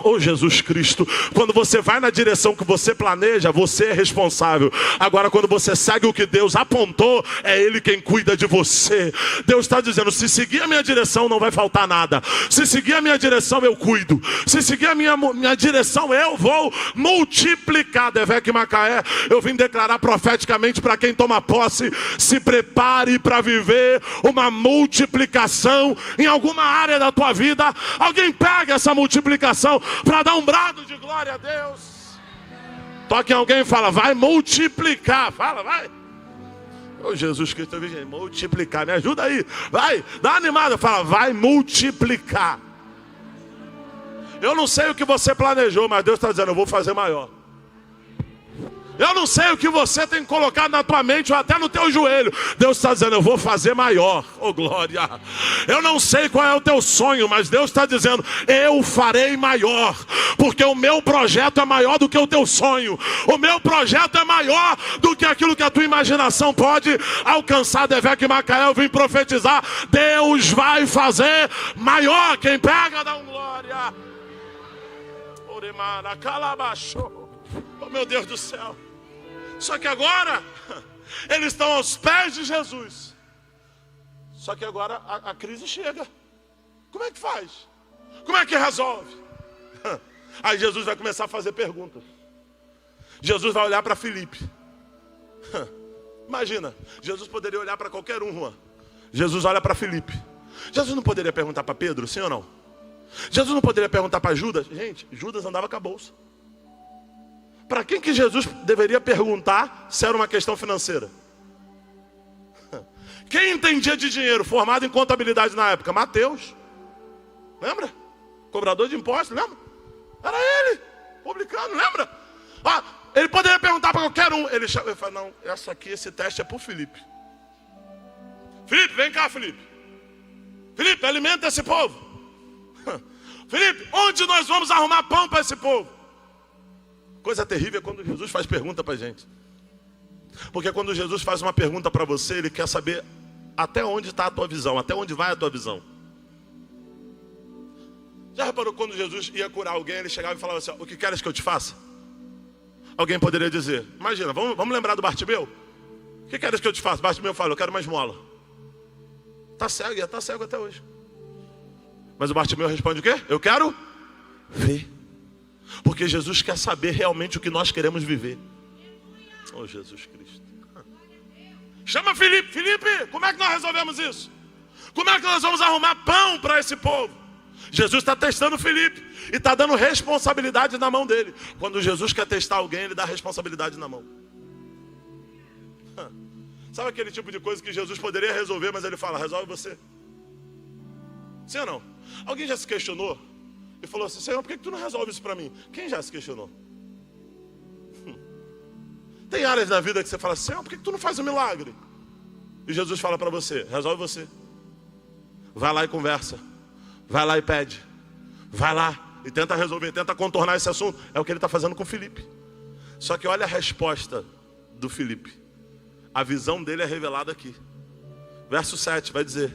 Speaker 1: Oh Jesus Cristo, quando você vai na direção que você planeja, você é responsável. Agora quando você segue o que Deus apontou, é Ele quem cuida de você. Deus está dizendo, se seguir a minha direção não vai faltar nada. Se seguir a minha direção eu cuido. Se seguir a minha direção eu vou multiplicar. Devec Macaé, eu vim declarar profeticamente para quem toma posse, se prepare para viver uma multiplicação em alguma área da tua vida. Alguém pega essa multiplicação para dar um brado de glória a Deus. Toque em alguém e fala, vai multiplicar. Fala, vai. Oh Jesus Cristo, multiplicar, me ajuda aí. Vai, dá uma animada, fala, vai multiplicar. Eu não sei o que você planejou, mas Deus está dizendo, eu vou fazer maior. Eu não sei o que você tem colocado na tua mente ou até no teu joelho. Deus está dizendo, eu vou fazer maior. Oh glória. Eu não sei qual é o teu sonho, mas Deus está dizendo, eu farei maior. Porque o meu projeto é maior do que o teu sonho. O meu projeto é maior do que aquilo que a tua imaginação pode alcançar. Devec Macaé, eu vim profetizar, Deus vai fazer maior. Quem pega dá um glória. Oremara, calabachou. Oh meu Deus do céu. Só que agora eles estão aos pés de Jesus. Só que agora a crise chega. Como é que faz? Como é que resolve? Aí Jesus vai começar a fazer perguntas. Jesus vai olhar para Filipe. Imagina, Jesus poderia olhar para qualquer um, Juan. Jesus olha para Filipe. Jesus não poderia perguntar para Pedro, sim ou não? Jesus não poderia perguntar para Judas. Gente, Judas andava com a bolsa. Para quem que Jesus deveria perguntar se era uma questão financeira? Quem entendia de dinheiro, formado em contabilidade na época? Mateus. Lembra? Cobrador de impostos, lembra? Era ele, publicano, lembra? Ele poderia perguntar para qualquer um. Ele fala, não, esse teste é para o Filipe. Filipe, vem cá, Filipe. Filipe, alimenta esse povo. Filipe, onde nós vamos arrumar pão para esse povo? Coisa terrível é quando Jesus faz pergunta para a gente. Porque quando Jesus faz uma pergunta para você, Ele quer saber até onde está a tua visão, até onde vai a tua visão. Já reparou quando Jesus ia curar alguém, Ele chegava e falava assim, o que queres que eu te faça? Alguém poderia dizer, imagina, vamos lembrar do Bartimeu? O que queres que eu te faça? Bartimeu fala, eu quero uma esmola. Está cego, está cego até hoje. Mas o Bartimeu responde o quê? Eu quero ver. Porque Jesus quer saber realmente o que nós queremos viver. Oh Jesus Cristo. Chama Filipe. Filipe, como é que nós resolvemos isso? Como é que nós vamos arrumar pão para esse povo? Jesus está testando Filipe e está dando responsabilidade na mão dele. Quando Jesus quer testar alguém, Ele dá responsabilidade na mão. Sabe aquele tipo de coisa que Jesus poderia resolver, mas Ele fala, resolve você. Sim ou não? Alguém já se questionou e falou assim, Senhor, por que tu não resolve isso para mim? Quem já se questionou? Tem áreas da vida que você fala, Senhor, por que tu não faz um milagre? E Jesus fala para você, resolve você. Vai lá e conversa. Vai lá e pede. Vai lá e tenta resolver, tenta contornar esse assunto. É o que ele está fazendo com Filipe. Só que olha a resposta do Filipe. A visão dele é revelada aqui. Verso 7 vai dizer.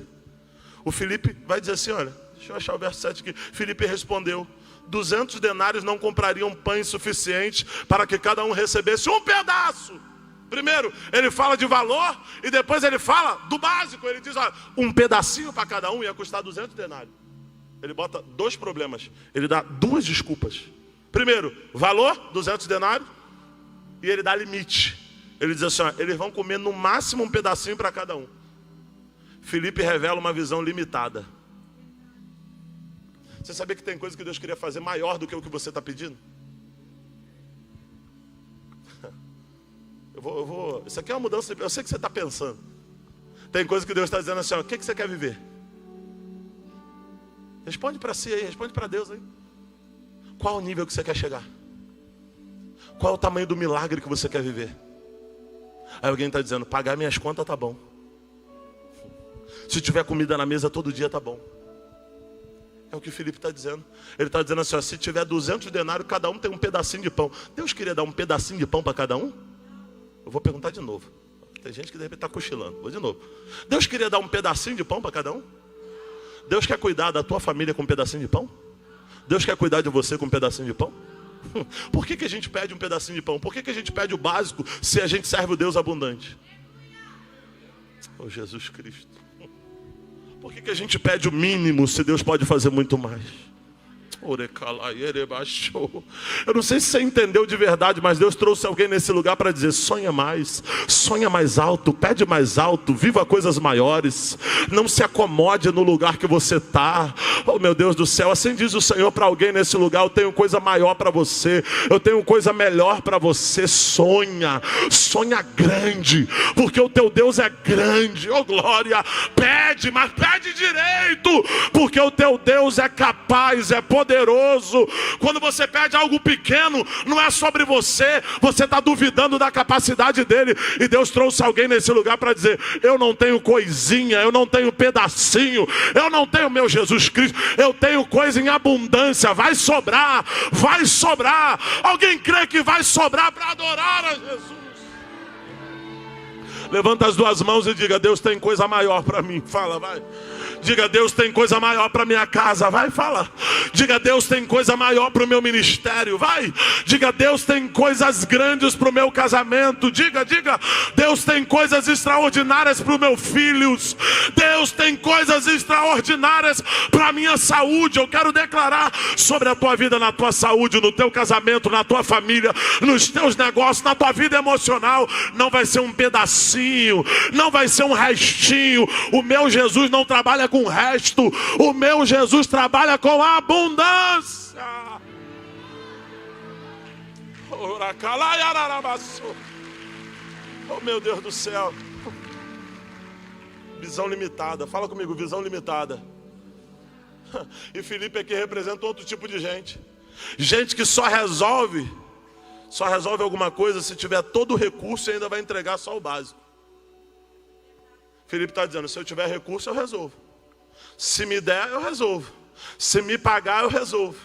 Speaker 1: O Filipe vai dizer assim, olha, deixa eu achar o verso 7 aqui. Filipe respondeu, 200 denários não comprariam pães suficientes para que cada um recebesse um pedaço. Primeiro, ele fala de valor e depois ele fala do básico. Ele diz, olha, um pedacinho para cada um ia custar 200 denários. Ele bota dois problemas. Ele dá duas desculpas. Primeiro, valor, 200 denários. E ele dá limite. Ele diz assim, olha, eles vão comer no máximo um pedacinho para cada um. Filipe revela uma visão limitada. Você sabia que tem coisa que Deus queria fazer maior do que o que você está pedindo? Isso aqui é uma mudança. Eu sei que você está pensando. Tem coisa que Deus está dizendo assim, ó, o que você quer viver? Responde para si aí, responde para Deus aí. Qual o nível que você quer chegar? Qual é o tamanho do milagre que você quer viver? Aí alguém está dizendo, pagar minhas contas tá bom. Se tiver comida na mesa todo dia tá bom. É o que Filipe está dizendo. Ele está dizendo assim, ó, se tiver 200 denários, cada um tem um pedacinho de pão. Deus queria dar um pedacinho de pão para cada um? Eu vou perguntar de novo. Tem gente que de repente está cochilando. Vou de novo. Deus queria dar um pedacinho de pão para cada um? Deus quer cuidar da tua família com um pedacinho de pão? Deus quer cuidar de você com um pedacinho de pão? Por que a gente pede um pedacinho de pão? Por que a gente pede o básico se a gente serve o Deus abundante? Oh, Jesus Cristo. Por que a gente pede o mínimo se Deus pode fazer muito mais? Eu não sei se você entendeu de verdade, mas Deus trouxe alguém nesse lugar para dizer, sonha mais alto, pede mais alto, viva coisas maiores, não se acomode no lugar que você está. Oh meu Deus do céu, assim diz o Senhor para alguém nesse lugar, eu tenho coisa maior para você, eu tenho coisa melhor para você. Sonha grande, porque o teu Deus é grande. Oh glória, pede, mas pede direito, porque o teu Deus é capaz, é poderoso. Quando você pede algo pequeno, não é sobre você está duvidando da capacidade dele. E Deus trouxe alguém nesse lugar para dizer, eu não tenho coisinha, eu não tenho pedacinho, eu não tenho meu Jesus Cristo, eu tenho coisa em abundância, vai sobrar. Alguém crê que vai sobrar para adorar a Jesus? Levanta as duas mãos e diga, Deus tem coisa maior para mim. Fala, vai. Diga, Deus tem coisa maior para minha casa. Vai, fala. Diga, Deus tem coisa maior para o meu ministério. Vai. Diga, Deus tem coisas grandes para o meu casamento. Diga, Deus tem coisas extraordinárias para os meus filhos. Deus tem coisas extraordinárias para a minha saúde. Eu quero declarar sobre a tua vida, na tua saúde, no teu casamento, na tua família, nos teus negócios, na tua vida emocional. Não vai ser um pedacinho, não vai ser um restinho. O meu Jesus não trabalha com o resto, o meu Jesus trabalha com a abundância. Oh meu Deus do céu. Visão limitada, fala comigo, visão limitada. E Filipe aqui representa outro tipo de gente. Gente que só resolve alguma coisa se tiver todo o recurso e ainda vai entregar só o básico. Filipe está dizendo, se eu tiver recurso eu resolvo. Se me der eu resolvo. Se me pagar eu resolvo.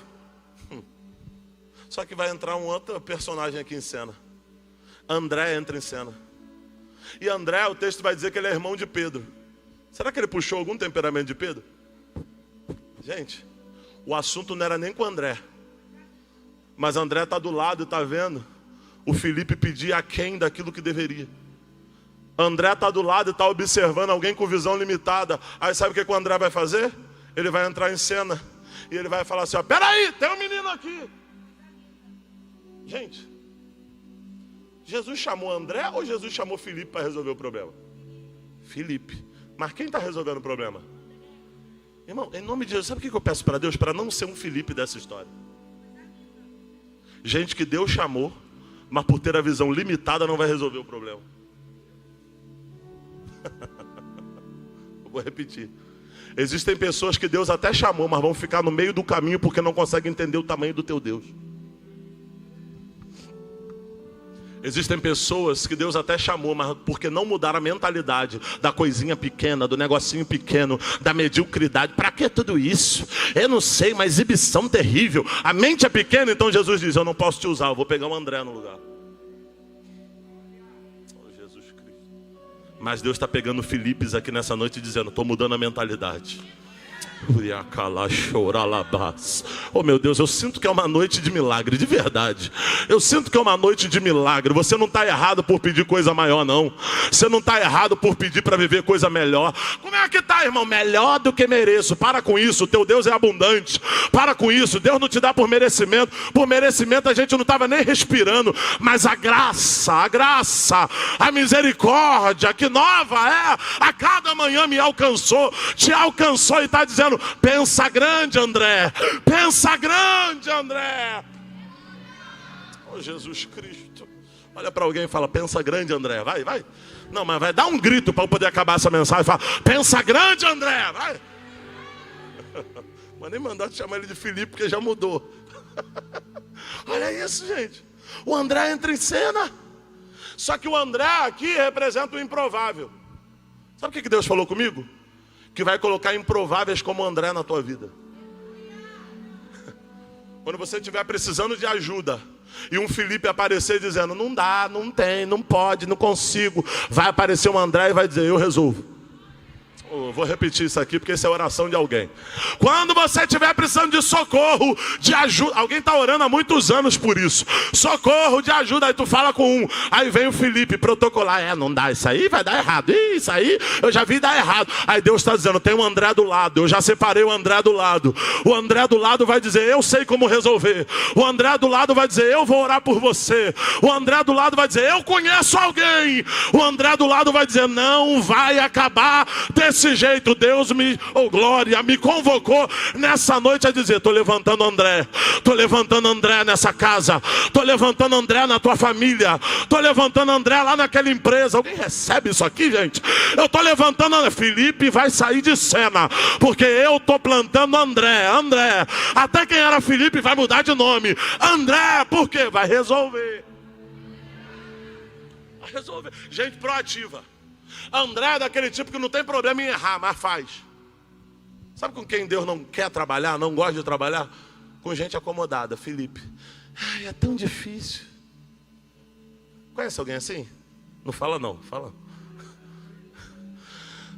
Speaker 1: Só que vai entrar um outro personagem aqui em cena. André entra em cena. E André, o texto vai dizer que ele é irmão de Pedro. Será que ele puxou algum temperamento de Pedro? Gente, o assunto não era nem com André. Mas André está do lado e está vendo o Filipe pedir aquém daquilo que deveria. André está do lado e está observando alguém com visão limitada. Aí sabe o que o André vai fazer? Ele vai entrar em cena e ele vai falar assim, ó, peraí, tem um menino aqui. Gente, Jesus chamou André ou Jesus chamou Filipe para resolver o problema? Filipe. Mas quem está resolvendo o problema? Irmão, em nome de Jesus, sabe o que eu peço para Deus? Para não ser um Filipe dessa história. Gente que Deus chamou, mas por ter a visão limitada não vai resolver o problema. Eu vou repetir. Existem pessoas que Deus até chamou, mas vão ficar no meio do caminho porque não conseguem entender o tamanho do teu Deus. Existem pessoas que Deus até chamou, mas porque não mudaram a mentalidade da coisinha pequena, do negocinho pequeno, da mediocridade. Para que tudo isso? Eu não sei, uma exibição terrível. A mente é pequena, então Jesus diz, eu não posso te usar, eu vou pegar o André no lugar. Oh, Jesus Cristo. Mas Deus está pegando Filipes aqui nessa noite dizendo, estou mudando a mentalidade. Oh meu Deus, eu sinto que é uma noite de milagre, de verdade. Eu sinto que é uma noite de milagre. Você não está errado por pedir coisa maior, não. Você não está errado por pedir para viver coisa melhor. Como é que tá, irmão? Melhor do que mereço. Para com isso, teu Deus é abundante. Para com isso, Deus não te dá por merecimento. Por merecimento a gente não estava nem respirando. Mas a graça, a misericórdia que nova é, a cada manhã me alcançou. Te alcançou e está dizendo, pensa grande, André. Pensa grande, André. Oh, Jesus Cristo. Olha para alguém e fala, pensa grande, André. Vai, vai. Não, mas vai dar um grito para eu poder acabar essa mensagem. Fala, pensa grande, André. Vai. Mas nem mandar te chamar ele de Filipe, porque já mudou. Olha isso, gente. O André entra em cena. Só que o André aqui representa o improvável. Sabe o que Deus falou comigo? Que vai colocar improváveis como André na tua vida. Quando você estiver precisando de ajuda e um Filipe aparecer dizendo, não dá, não tem, não pode, não consigo, vai aparecer um André e vai dizer, eu resolvo. Eu vou repetir isso aqui porque essa é a oração de alguém. Quando você estiver precisando de socorro, de ajuda, alguém está orando há muitos anos por isso. Socorro, de ajuda, aí tu fala com um, aí vem o Filipe protocolar, não dá, isso aí vai dar errado, isso aí eu já vi dar errado. Aí Deus está dizendo, tem um André do lado, eu já separei o André do lado. O André do lado vai dizer, eu sei como resolver. O André do lado vai dizer, eu vou orar por você. O André do lado vai dizer, eu conheço alguém. O André do lado vai dizer, não vai acabar desse jeito. Deus glória, me convocou nessa noite a dizer, estou levantando André, estou levantando André nessa casa, estou levantando André na tua família, estou levantando André lá naquela empresa. Alguém recebe isso aqui, gente? Eu estou levantando André. Filipe vai sair de cena, porque eu estou plantando André. Até quem era Filipe vai mudar de nome. André, por quê? Vai resolver. Gente proativa. André é daquele tipo que não tem problema em errar, mas faz. Sabe com quem Deus não quer trabalhar, não gosta de trabalhar? Com gente acomodada. Filipe. Ai, é tão difícil. Conhece alguém assim? Não fala não, fala.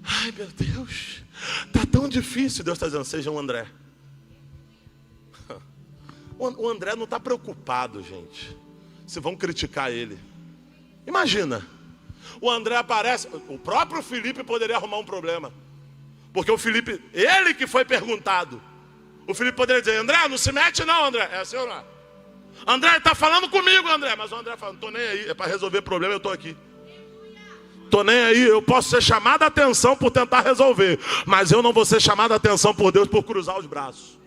Speaker 1: Ai, meu Deus, tá tão difícil. Deus está dizendo, seja um André. O André não está preocupado, gente, se vão criticar ele. Imagina. O André aparece, o próprio Filipe poderia arrumar um problema. Porque o Filipe, ele que foi perguntado. O Filipe poderia dizer, André, não se mete não, André. É assim ou não? André, está falando comigo, André. Mas o André fala, não estou nem aí, é para resolver problema, eu estou aqui. Estou nem aí, eu posso ser chamado a atenção por tentar resolver. Mas eu não vou ser chamado a atenção por Deus por cruzar os braços.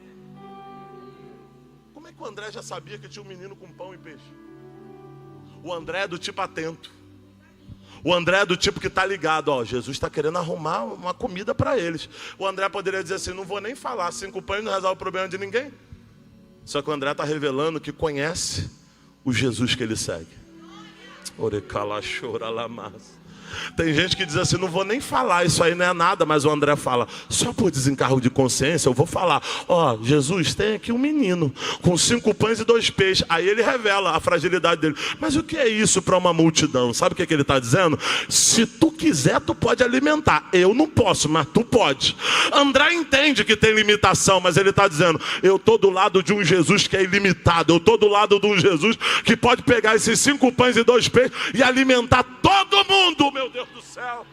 Speaker 1: Como é que o André já sabia que tinha um menino com pão e peixe? O André é do tipo atento. O André é do tipo que está ligado, ó, Jesus está querendo arrumar uma comida para eles. O André poderia dizer assim, não vou nem falar, 5 pães não resolve o problema de ninguém. Só que o André está revelando que conhece o Jesus que ele segue. Tem gente que diz assim, não vou nem falar, isso aí não é nada. Mas o André fala, só por desencargo de consciência eu vou falar, ó, Jesus, tem aqui um menino com 5 pães e 2 peixes. Aí ele revela a fragilidade dele. Mas o que é isso para uma multidão? Sabe o que ele está dizendo? Se tu quiser, tu pode alimentar. Eu não posso, mas tu pode. André entende que tem limitação, mas ele está dizendo, eu estou do lado de um Jesus que é ilimitado. Eu estou do lado de um Jesus que pode pegar esses 5 pães e 2 peixes e alimentar todo mundo, meu Deus do céu.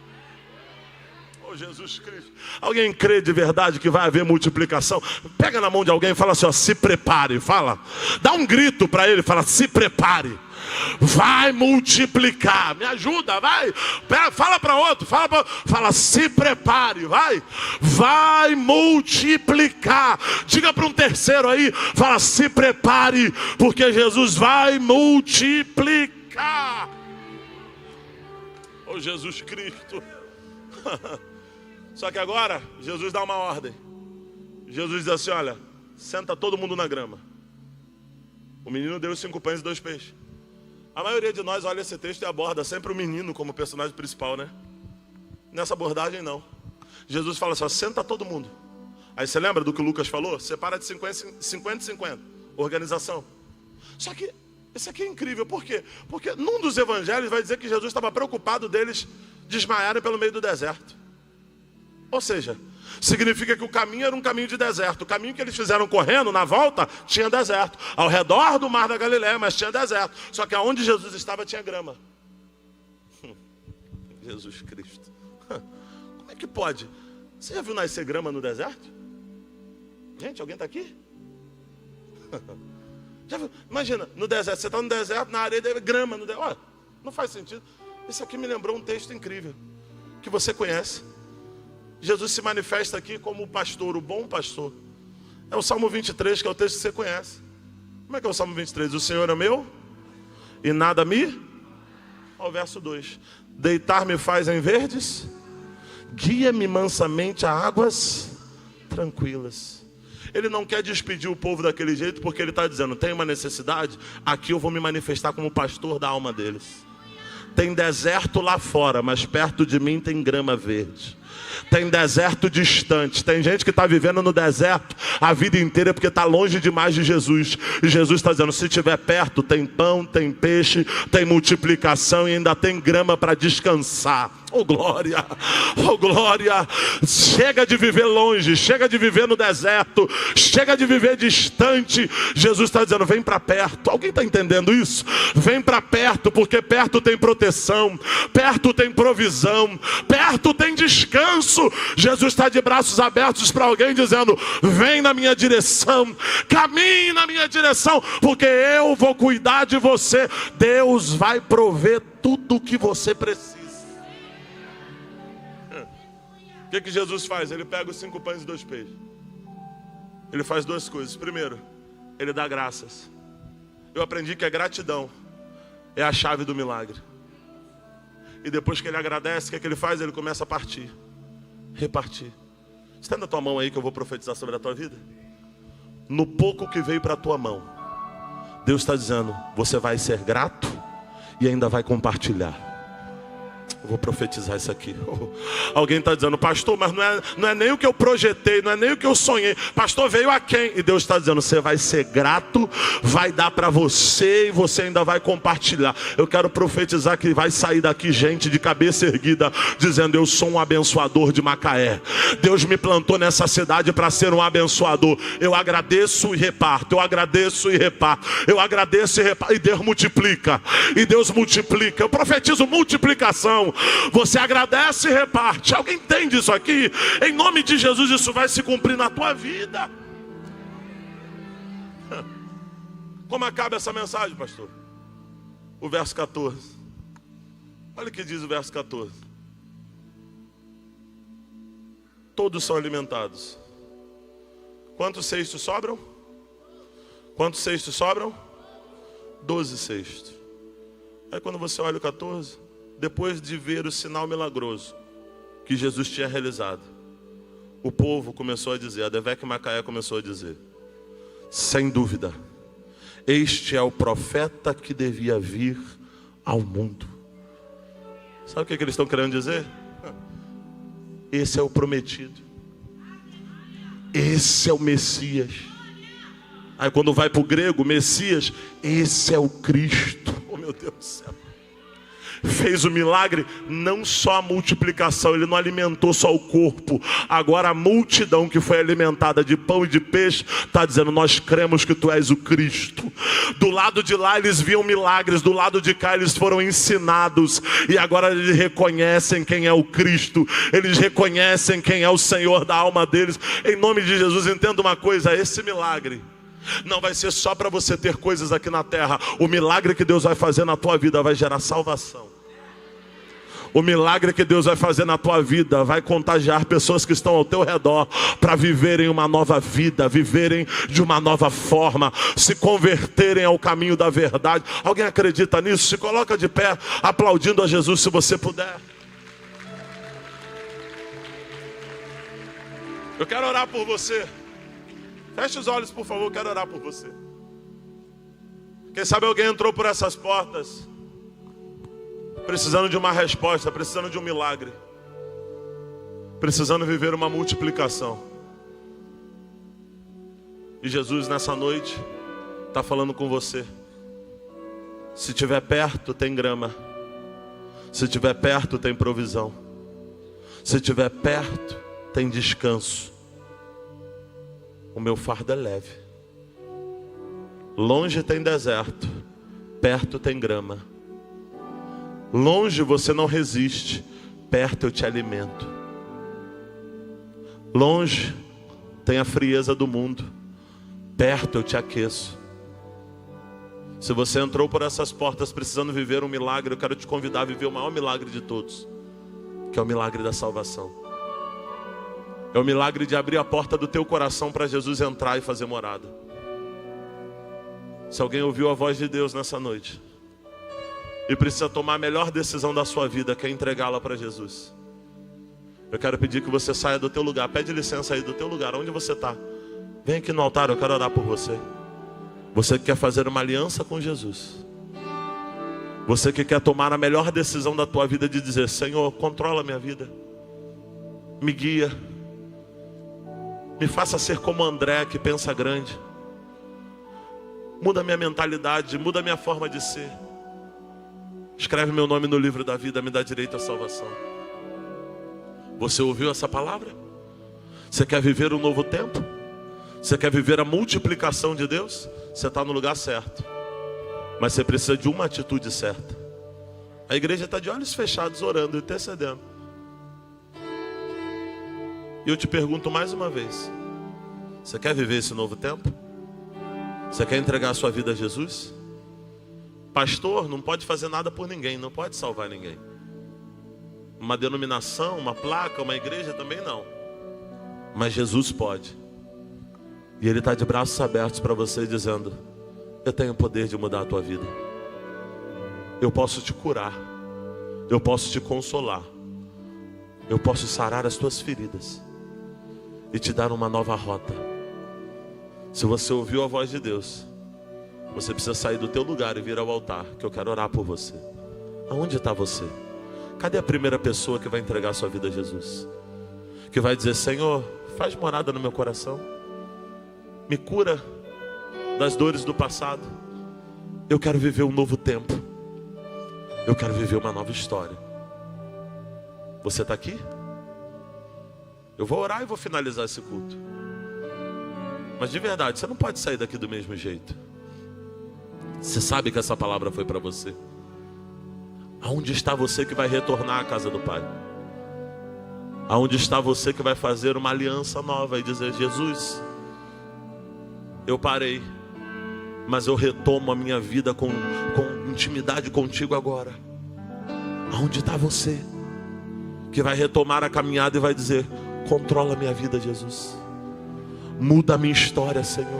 Speaker 1: Oh, Jesus Cristo. Alguém crê de verdade que vai haver multiplicação? Pega na mão de alguém e fala assim, ó, se prepare. Fala, dá um grito para ele, fala, se prepare. Vai multiplicar. Me ajuda, vai. Fala para outro, fala, se prepare, vai multiplicar. Diga para um terceiro aí, fala, se prepare, porque Jesus vai multiplicar. Oh, Jesus Cristo. Só que agora Jesus dá uma ordem. Jesus diz assim, olha, senta todo mundo na grama. O menino deu 5 pães e 2 peixes. A maioria de nós olha esse texto e aborda sempre o menino como personagem principal, né? Nessa abordagem, não. Jesus fala assim, ó, senta todo mundo. Aí você lembra do que o Lucas falou? Separa de 50 e 50. Organização. Só que isso aqui é incrível. Por quê? Porque num dos evangelhos vai dizer que Jesus estava preocupado deles desmaiarem pelo meio do deserto. Ou seja, significa que o caminho era um caminho de deserto. O caminho que eles fizeram correndo, na volta, tinha deserto. Ao redor do mar da Galileia, mas tinha deserto. Só que aonde Jesus estava tinha grama. Jesus Cristo. Como é que pode? Você já viu nascer grama no deserto? Gente, alguém está aqui? Já viu? Imagina, no deserto, você está no deserto, na areia, grama no deserto. Olha, não faz sentido. Isso aqui me lembrou um texto incrível, que você conhece. Jesus se manifesta aqui como o pastor, o bom pastor. É o Salmo 23, que é o texto que você conhece. Como é que é o Salmo 23? O Senhor é meu e nada me... Olha o verso 2. Deitar-me faz em verdes, guia-me mansamente a águas tranquilas. Ele não quer despedir o povo daquele jeito, porque ele está dizendo, tem uma necessidade, aqui eu vou me manifestar como pastor da alma deles. Tem deserto lá fora, mas perto de mim tem grama verde. Tem deserto distante. Tem gente que está vivendo no deserto a vida inteira porque está longe demais de Jesus. E Jesus está dizendo, se estiver perto, tem pão, tem peixe, tem multiplicação e ainda tem grama para descansar. Oh glória, oh glória. Chega de viver longe, chega de viver no deserto, chega de viver distante. Jesus está dizendo, vem para perto. Alguém está entendendo isso? Vem para perto, porque perto tem proteção, perto tem provisão, perto tem descanso. Jesus está de braços abertos para alguém dizendo, vem na minha direção, caminhe na minha direção, porque eu vou cuidar de você. Deus vai prover tudo o que você precisa. O que Jesus faz? Ele pega os 5 pães e 2 peixes. Ele faz 2 coisas. Primeiro, ele dá graças. Eu aprendi que a gratidão é a chave do milagre. E depois que ele agradece, o que ele faz? Ele começa a partir, repartir. Estenda a tua mão aí que eu vou profetizar sobre a tua vida. No pouco que veio para a tua mão, Deus está dizendo, você vai ser grato e ainda vai compartilhar. Eu vou profetizar isso aqui. Alguém está dizendo, pastor, mas não é nem o que eu projetei, não é nem o que eu sonhei. Pastor, veio a quem? E Deus está dizendo, você vai ser grato, vai dar para você e você ainda vai compartilhar. Eu quero profetizar que vai sair daqui gente de cabeça erguida, dizendo, eu sou um abençoador de Macaé. Deus me plantou nessa cidade para ser um abençoador. Eu agradeço e reparto, eu agradeço e reparto, eu agradeço e reparto. E Deus multiplica, e Deus multiplica. Eu profetizo multiplicação. Você agradece e reparte. Alguém entende isso aqui? Em nome de Jesus isso vai se cumprir na tua vida. Como acaba essa mensagem, pastor? O verso 14. Olha o que diz o verso 14. Todos são alimentados. Quantos cestos sobram? Quantos cestos sobram? 12 cestos. Aí quando você olha o 14, depois de ver o sinal milagroso que Jesus tinha realizado, o povo começou a dizer, a Devec Macaé começou a dizer, sem dúvida, este é o profeta que devia vir ao mundo. Sabe o que eles estão querendo dizer? Esse é o prometido. Esse é o Messias. Aí quando vai para o grego, Messias, esse é o Cristo. Oh meu Deus do céu. Fez o milagre, não só a multiplicação, ele não alimentou só o corpo. Agora a multidão que foi alimentada de pão e de peixe está dizendo, nós cremos que tu és o Cristo. Do lado de lá eles viam milagres, do lado de cá eles foram ensinados. E agora eles reconhecem quem é o Cristo. Eles reconhecem quem é o Senhor da alma deles. Em nome de Jesus, entenda uma coisa, esse milagre não vai ser só para você ter coisas aqui na terra. O milagre que Deus vai fazer na tua vida vai gerar salvação. O milagre que Deus vai fazer na tua vida vai contagiar pessoas que estão ao teu redor para viverem uma nova vida, viverem de uma nova forma, se converterem ao caminho da verdade. Alguém acredita nisso? Se coloca de pé, aplaudindo a Jesus se você puder. Eu quero orar por você. Feche os olhos, por favor, eu quero orar por você. Quem sabe alguém entrou por essas portas precisando de uma resposta, precisando de um milagre, precisando viver uma multiplicação. E Jesus nessa noite está falando com você. Se estiver perto, tem grama. Se estiver perto, tem provisão. Se estiver perto, tem descanso. O meu fardo é leve. Longe tem deserto, perto tem grama. Longe você não resiste, perto eu te alimento. Longe tem a frieza do mundo, perto eu te aqueço. Se você entrou por essas portas precisando viver um milagre, eu quero te convidar a viver o maior milagre de todos, que é o milagre da salvação. É o milagre de abrir a porta do teu coração para Jesus entrar e fazer morada. Se alguém ouviu a voz de Deus nessa noite e precisa tomar a melhor decisão da sua vida, que é entregá-la para Jesus, eu quero pedir que você saia do teu lugar. Pede licença aí do teu lugar, onde você está. Vem aqui no altar, eu quero orar por você. Você que quer fazer uma aliança com Jesus. Você que quer tomar a melhor decisão da tua vida de dizer: Senhor, controla a minha vida. Me guia. Me faça ser como André, que pensa grande. Muda a minha mentalidade, muda a minha forma de ser. Escreve meu nome no livro da vida, me dá direito à salvação. Você ouviu essa palavra? Você quer viver um novo tempo? Você quer viver a multiplicação de Deus? Você está no lugar certo. Mas você precisa de uma atitude certa. A igreja está de olhos fechados, orando, intercedendo. E eu te pergunto mais uma vez: você quer viver esse novo tempo? Você quer entregar a sua vida a Jesus? Pastor não pode fazer nada por ninguém, não pode salvar ninguém. Uma denominação, uma placa, uma igreja também não. Mas Jesus pode. E Ele está de braços abertos para você, dizendo: eu tenho o poder de mudar a tua vida. Eu posso te curar. Eu posso te consolar. Eu posso sarar as tuas feridas e te dar uma nova rota. Se você ouviu a voz de Deus, você precisa sair do teu lugar e vir ao altar, que eu quero orar por você. Aonde está você? Cadê a primeira pessoa que vai entregar a sua vida a Jesus? Que vai dizer: Senhor, faz morada no meu coração. Me cura das dores do passado. Eu quero viver um novo tempo. Eu quero viver uma nova história. Você está aqui? Eu vou orar e vou finalizar esse culto. Mas de verdade, você não pode sair daqui do mesmo jeito. Você sabe que essa palavra foi para você. Aonde está você que vai retornar à casa do Pai? Aonde está você que vai fazer uma aliança nova e dizer: Jesus, eu parei, mas eu retomo a minha vida com intimidade contigo agora. Aonde está você que vai retomar a caminhada e vai dizer: controla a minha vida, Jesus. Muda a minha história, Senhor.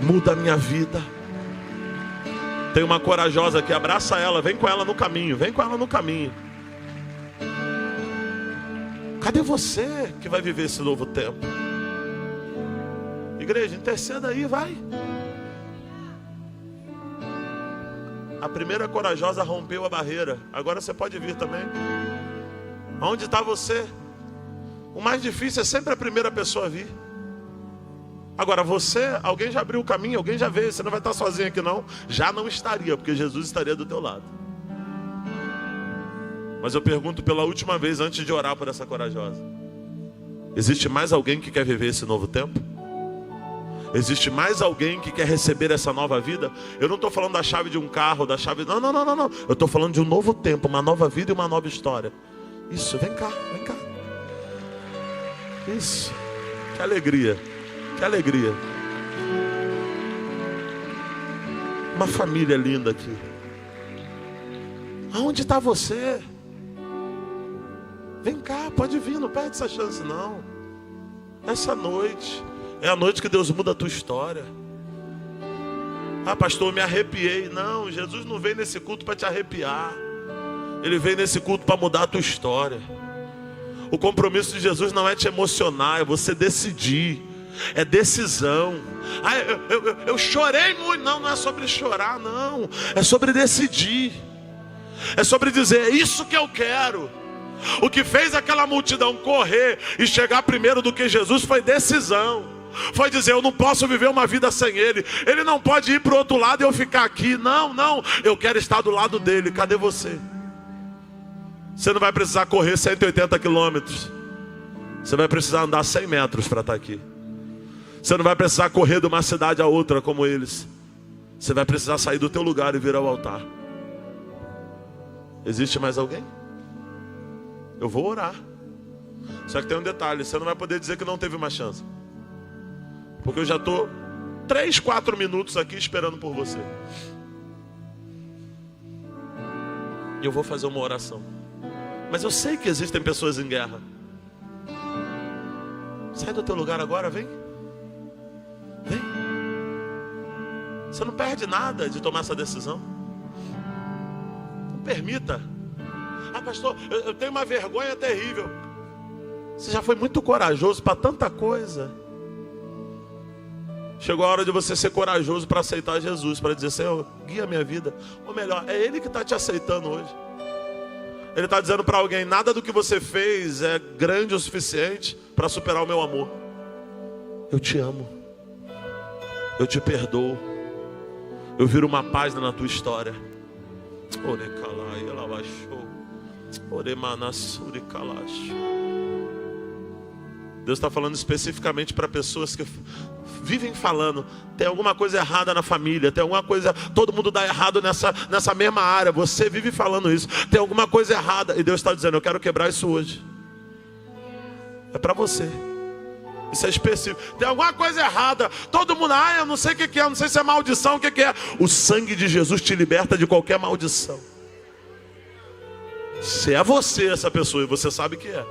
Speaker 1: Muda a minha vida. Tem uma corajosa aqui, abraça ela, vem com ela no caminho, vem com ela no caminho. Cadê você que vai viver esse novo tempo? Igreja, interceda aí, vai. A primeira corajosa rompeu a barreira, agora você pode vir também. Aonde está você? O mais difícil é sempre a primeira pessoa a vir. Agora você, alguém já abriu o caminho, alguém já veio, você não vai estar sozinho aqui não. Já não estaria, porque Jesus estaria do teu lado. Mas eu pergunto pela última vez, antes de orar por essa corajosa: existe mais alguém que quer viver esse novo tempo? Existe mais alguém que quer receber essa nova vida? Eu não estou falando da chave de um carro, da chave... Não. Eu estou falando de um novo tempo, uma nova vida e uma nova história. Isso, vem cá, vem cá. Isso, que alegria, que alegria. Uma família linda aqui. Aonde está você? Vem cá, pode vir, não perde essa chance não. Essa noite é a noite que Deus muda a tua história. Ah, pastor, eu me arrepiei. Não, Jesus não veio nesse culto para te arrepiar. Ele veio nesse culto para mudar a tua história. O compromisso de Jesus não é te emocionar, é você decidir.
Speaker 2: é decisão. Eu chorei muito. Não, não é sobre chorar, não. É sobre decidir. É sobre dizer, é isso que eu quero. O que fez aquela multidão correr e chegar primeiro do que Jesus foi decisão. Foi dizer, eu não posso viver uma vida sem Ele. Ele não pode ir para o outro lado e eu ficar aqui. Não, não, eu quero estar do lado dele. Cadê você? Você não vai precisar correr 180 quilômetros. Você vai precisar andar 100 metros para estar aqui. Você não vai precisar correr de uma cidade a outra como eles. Você vai precisar sair do teu lugar e vir ao altar. Existe mais alguém? Eu vou orar. Só que tem um detalhe, você não vai poder dizer que não teve uma chance. Porque eu já estou 3, 4 minutos aqui esperando por você. E eu vou fazer uma oração. Mas eu sei que existem pessoas em guerra. Sai do teu lugar agora, vem. Vem. Você não perde nada de tomar essa decisão. Não permita. Ah, pastor, eu tenho uma vergonha terrível. Você já foi muito corajoso para tanta coisa. Chegou a hora de você ser corajoso para aceitar Jesus, para dizer, Senhor, guia a minha vida. Ou melhor, é Ele que está te aceitando hoje. Ele está dizendo para alguém, nada do que você fez é grande o suficiente para superar o meu amor. Eu te amo. Eu te perdoo. Eu viro uma página na tua história. Deus está falando especificamente para pessoas que vivem falando, tem alguma coisa errada na família, tem alguma coisa, todo mundo dá errado nessa mesma área, você vive falando isso, tem alguma coisa errada, e Deus está dizendo, eu quero quebrar isso hoje. É para você. Isso é específico. Tem alguma coisa errada, todo mundo, eu não sei o que é, não sei se é maldição, o que é. O sangue de Jesus te liberta de qualquer maldição. Se é você essa pessoa, e você sabe que é,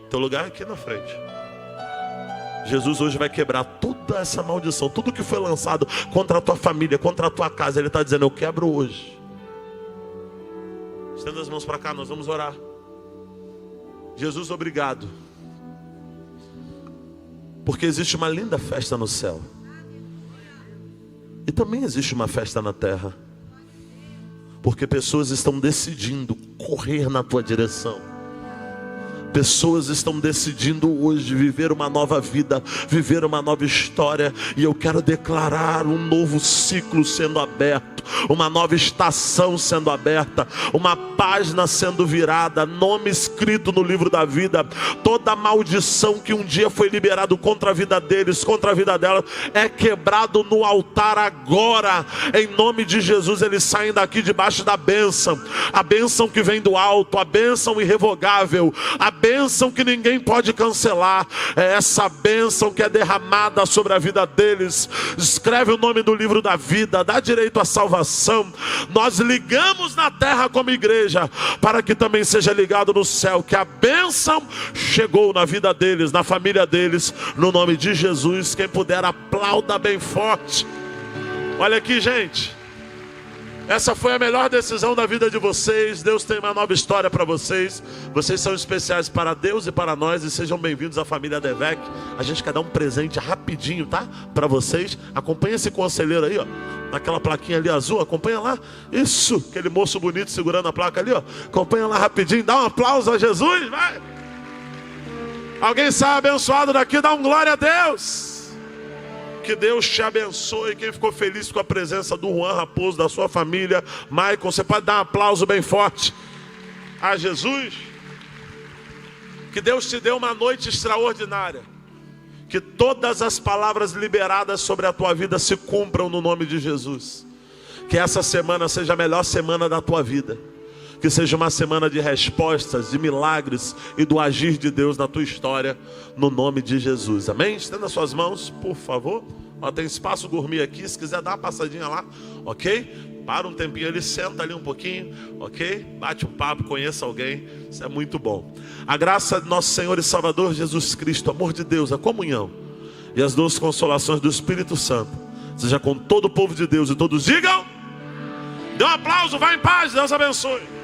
Speaker 2: teu lugar é aqui na frente. Jesus hoje vai quebrar toda essa maldição, tudo que foi lançado contra a tua família, contra a tua casa. Ele está dizendo, eu quebro hoje. Estenda as mãos para cá, nós vamos orar. Jesus, obrigado, porque existe uma linda festa no céu, e também existe uma festa na terra, porque pessoas estão decidindo correr na tua direção. Pessoas estão decidindo hoje viver uma nova vida, viver uma nova história. E eu quero declarar um novo ciclo sendo aberto, uma nova estação sendo aberta, uma página sendo virada, nome escrito no livro da vida. Toda maldição que um dia foi liberado contra a vida deles, contra a vida delas, é quebrado no altar agora. Em nome de Jesus, eles saem daqui debaixo da bênção. A bênção que vem do alto, a bênção irrevogável, a bênção que ninguém pode cancelar. É essa bênção que é derramada sobre a vida deles. Escreve o nome do livro da vida, dá direito à salvação. Nós ligamos na terra como igreja, para que também seja ligado no céu, que a bênção chegou na vida deles, na família deles, no nome de Jesus. Quem puder, aplauda bem forte. Olha aqui, gente, essa foi a melhor decisão da vida de vocês. Deus tem uma nova história para vocês. Vocês são especiais para Deus e para nós. E sejam bem-vindos à família Devec. A gente quer dar um presente rapidinho, tá? Para vocês. Acompanha esse conselheiro aí, ó, naquela plaquinha ali azul. Acompanha lá. Isso, aquele moço bonito segurando a placa ali, ó. Acompanha lá rapidinho. Dá um aplauso a Jesus, vai. Alguém sai abençoado daqui, dá um glória a Deus. Que Deus te abençoe. Quem ficou feliz com a presença do Juan Raposo, da sua família, Maicon, você pode dar um aplauso bem forte a Jesus. Que Deus te dê uma noite extraordinária. Que todas as palavras liberadas sobre a tua vida se cumpram no nome de Jesus. Que essa semana seja a melhor semana da tua vida. Que seja uma semana de respostas, de milagres e do agir de Deus na tua história, no nome de Jesus. Amém? Estenda suas mãos, por favor. Ó, tem espaço gourmet aqui, se quiser dar uma passadinha lá, ok? Para um tempinho ali, senta ali um pouquinho, ok? Bate um papo, conheça alguém, isso é muito bom. A graça de nosso Senhor e Salvador Jesus Cristo, o amor de Deus, a comunhão e as doces consolações do Espírito Santo seja com todo o povo de Deus, e todos digam, dê um aplauso, vá em paz, Deus abençoe.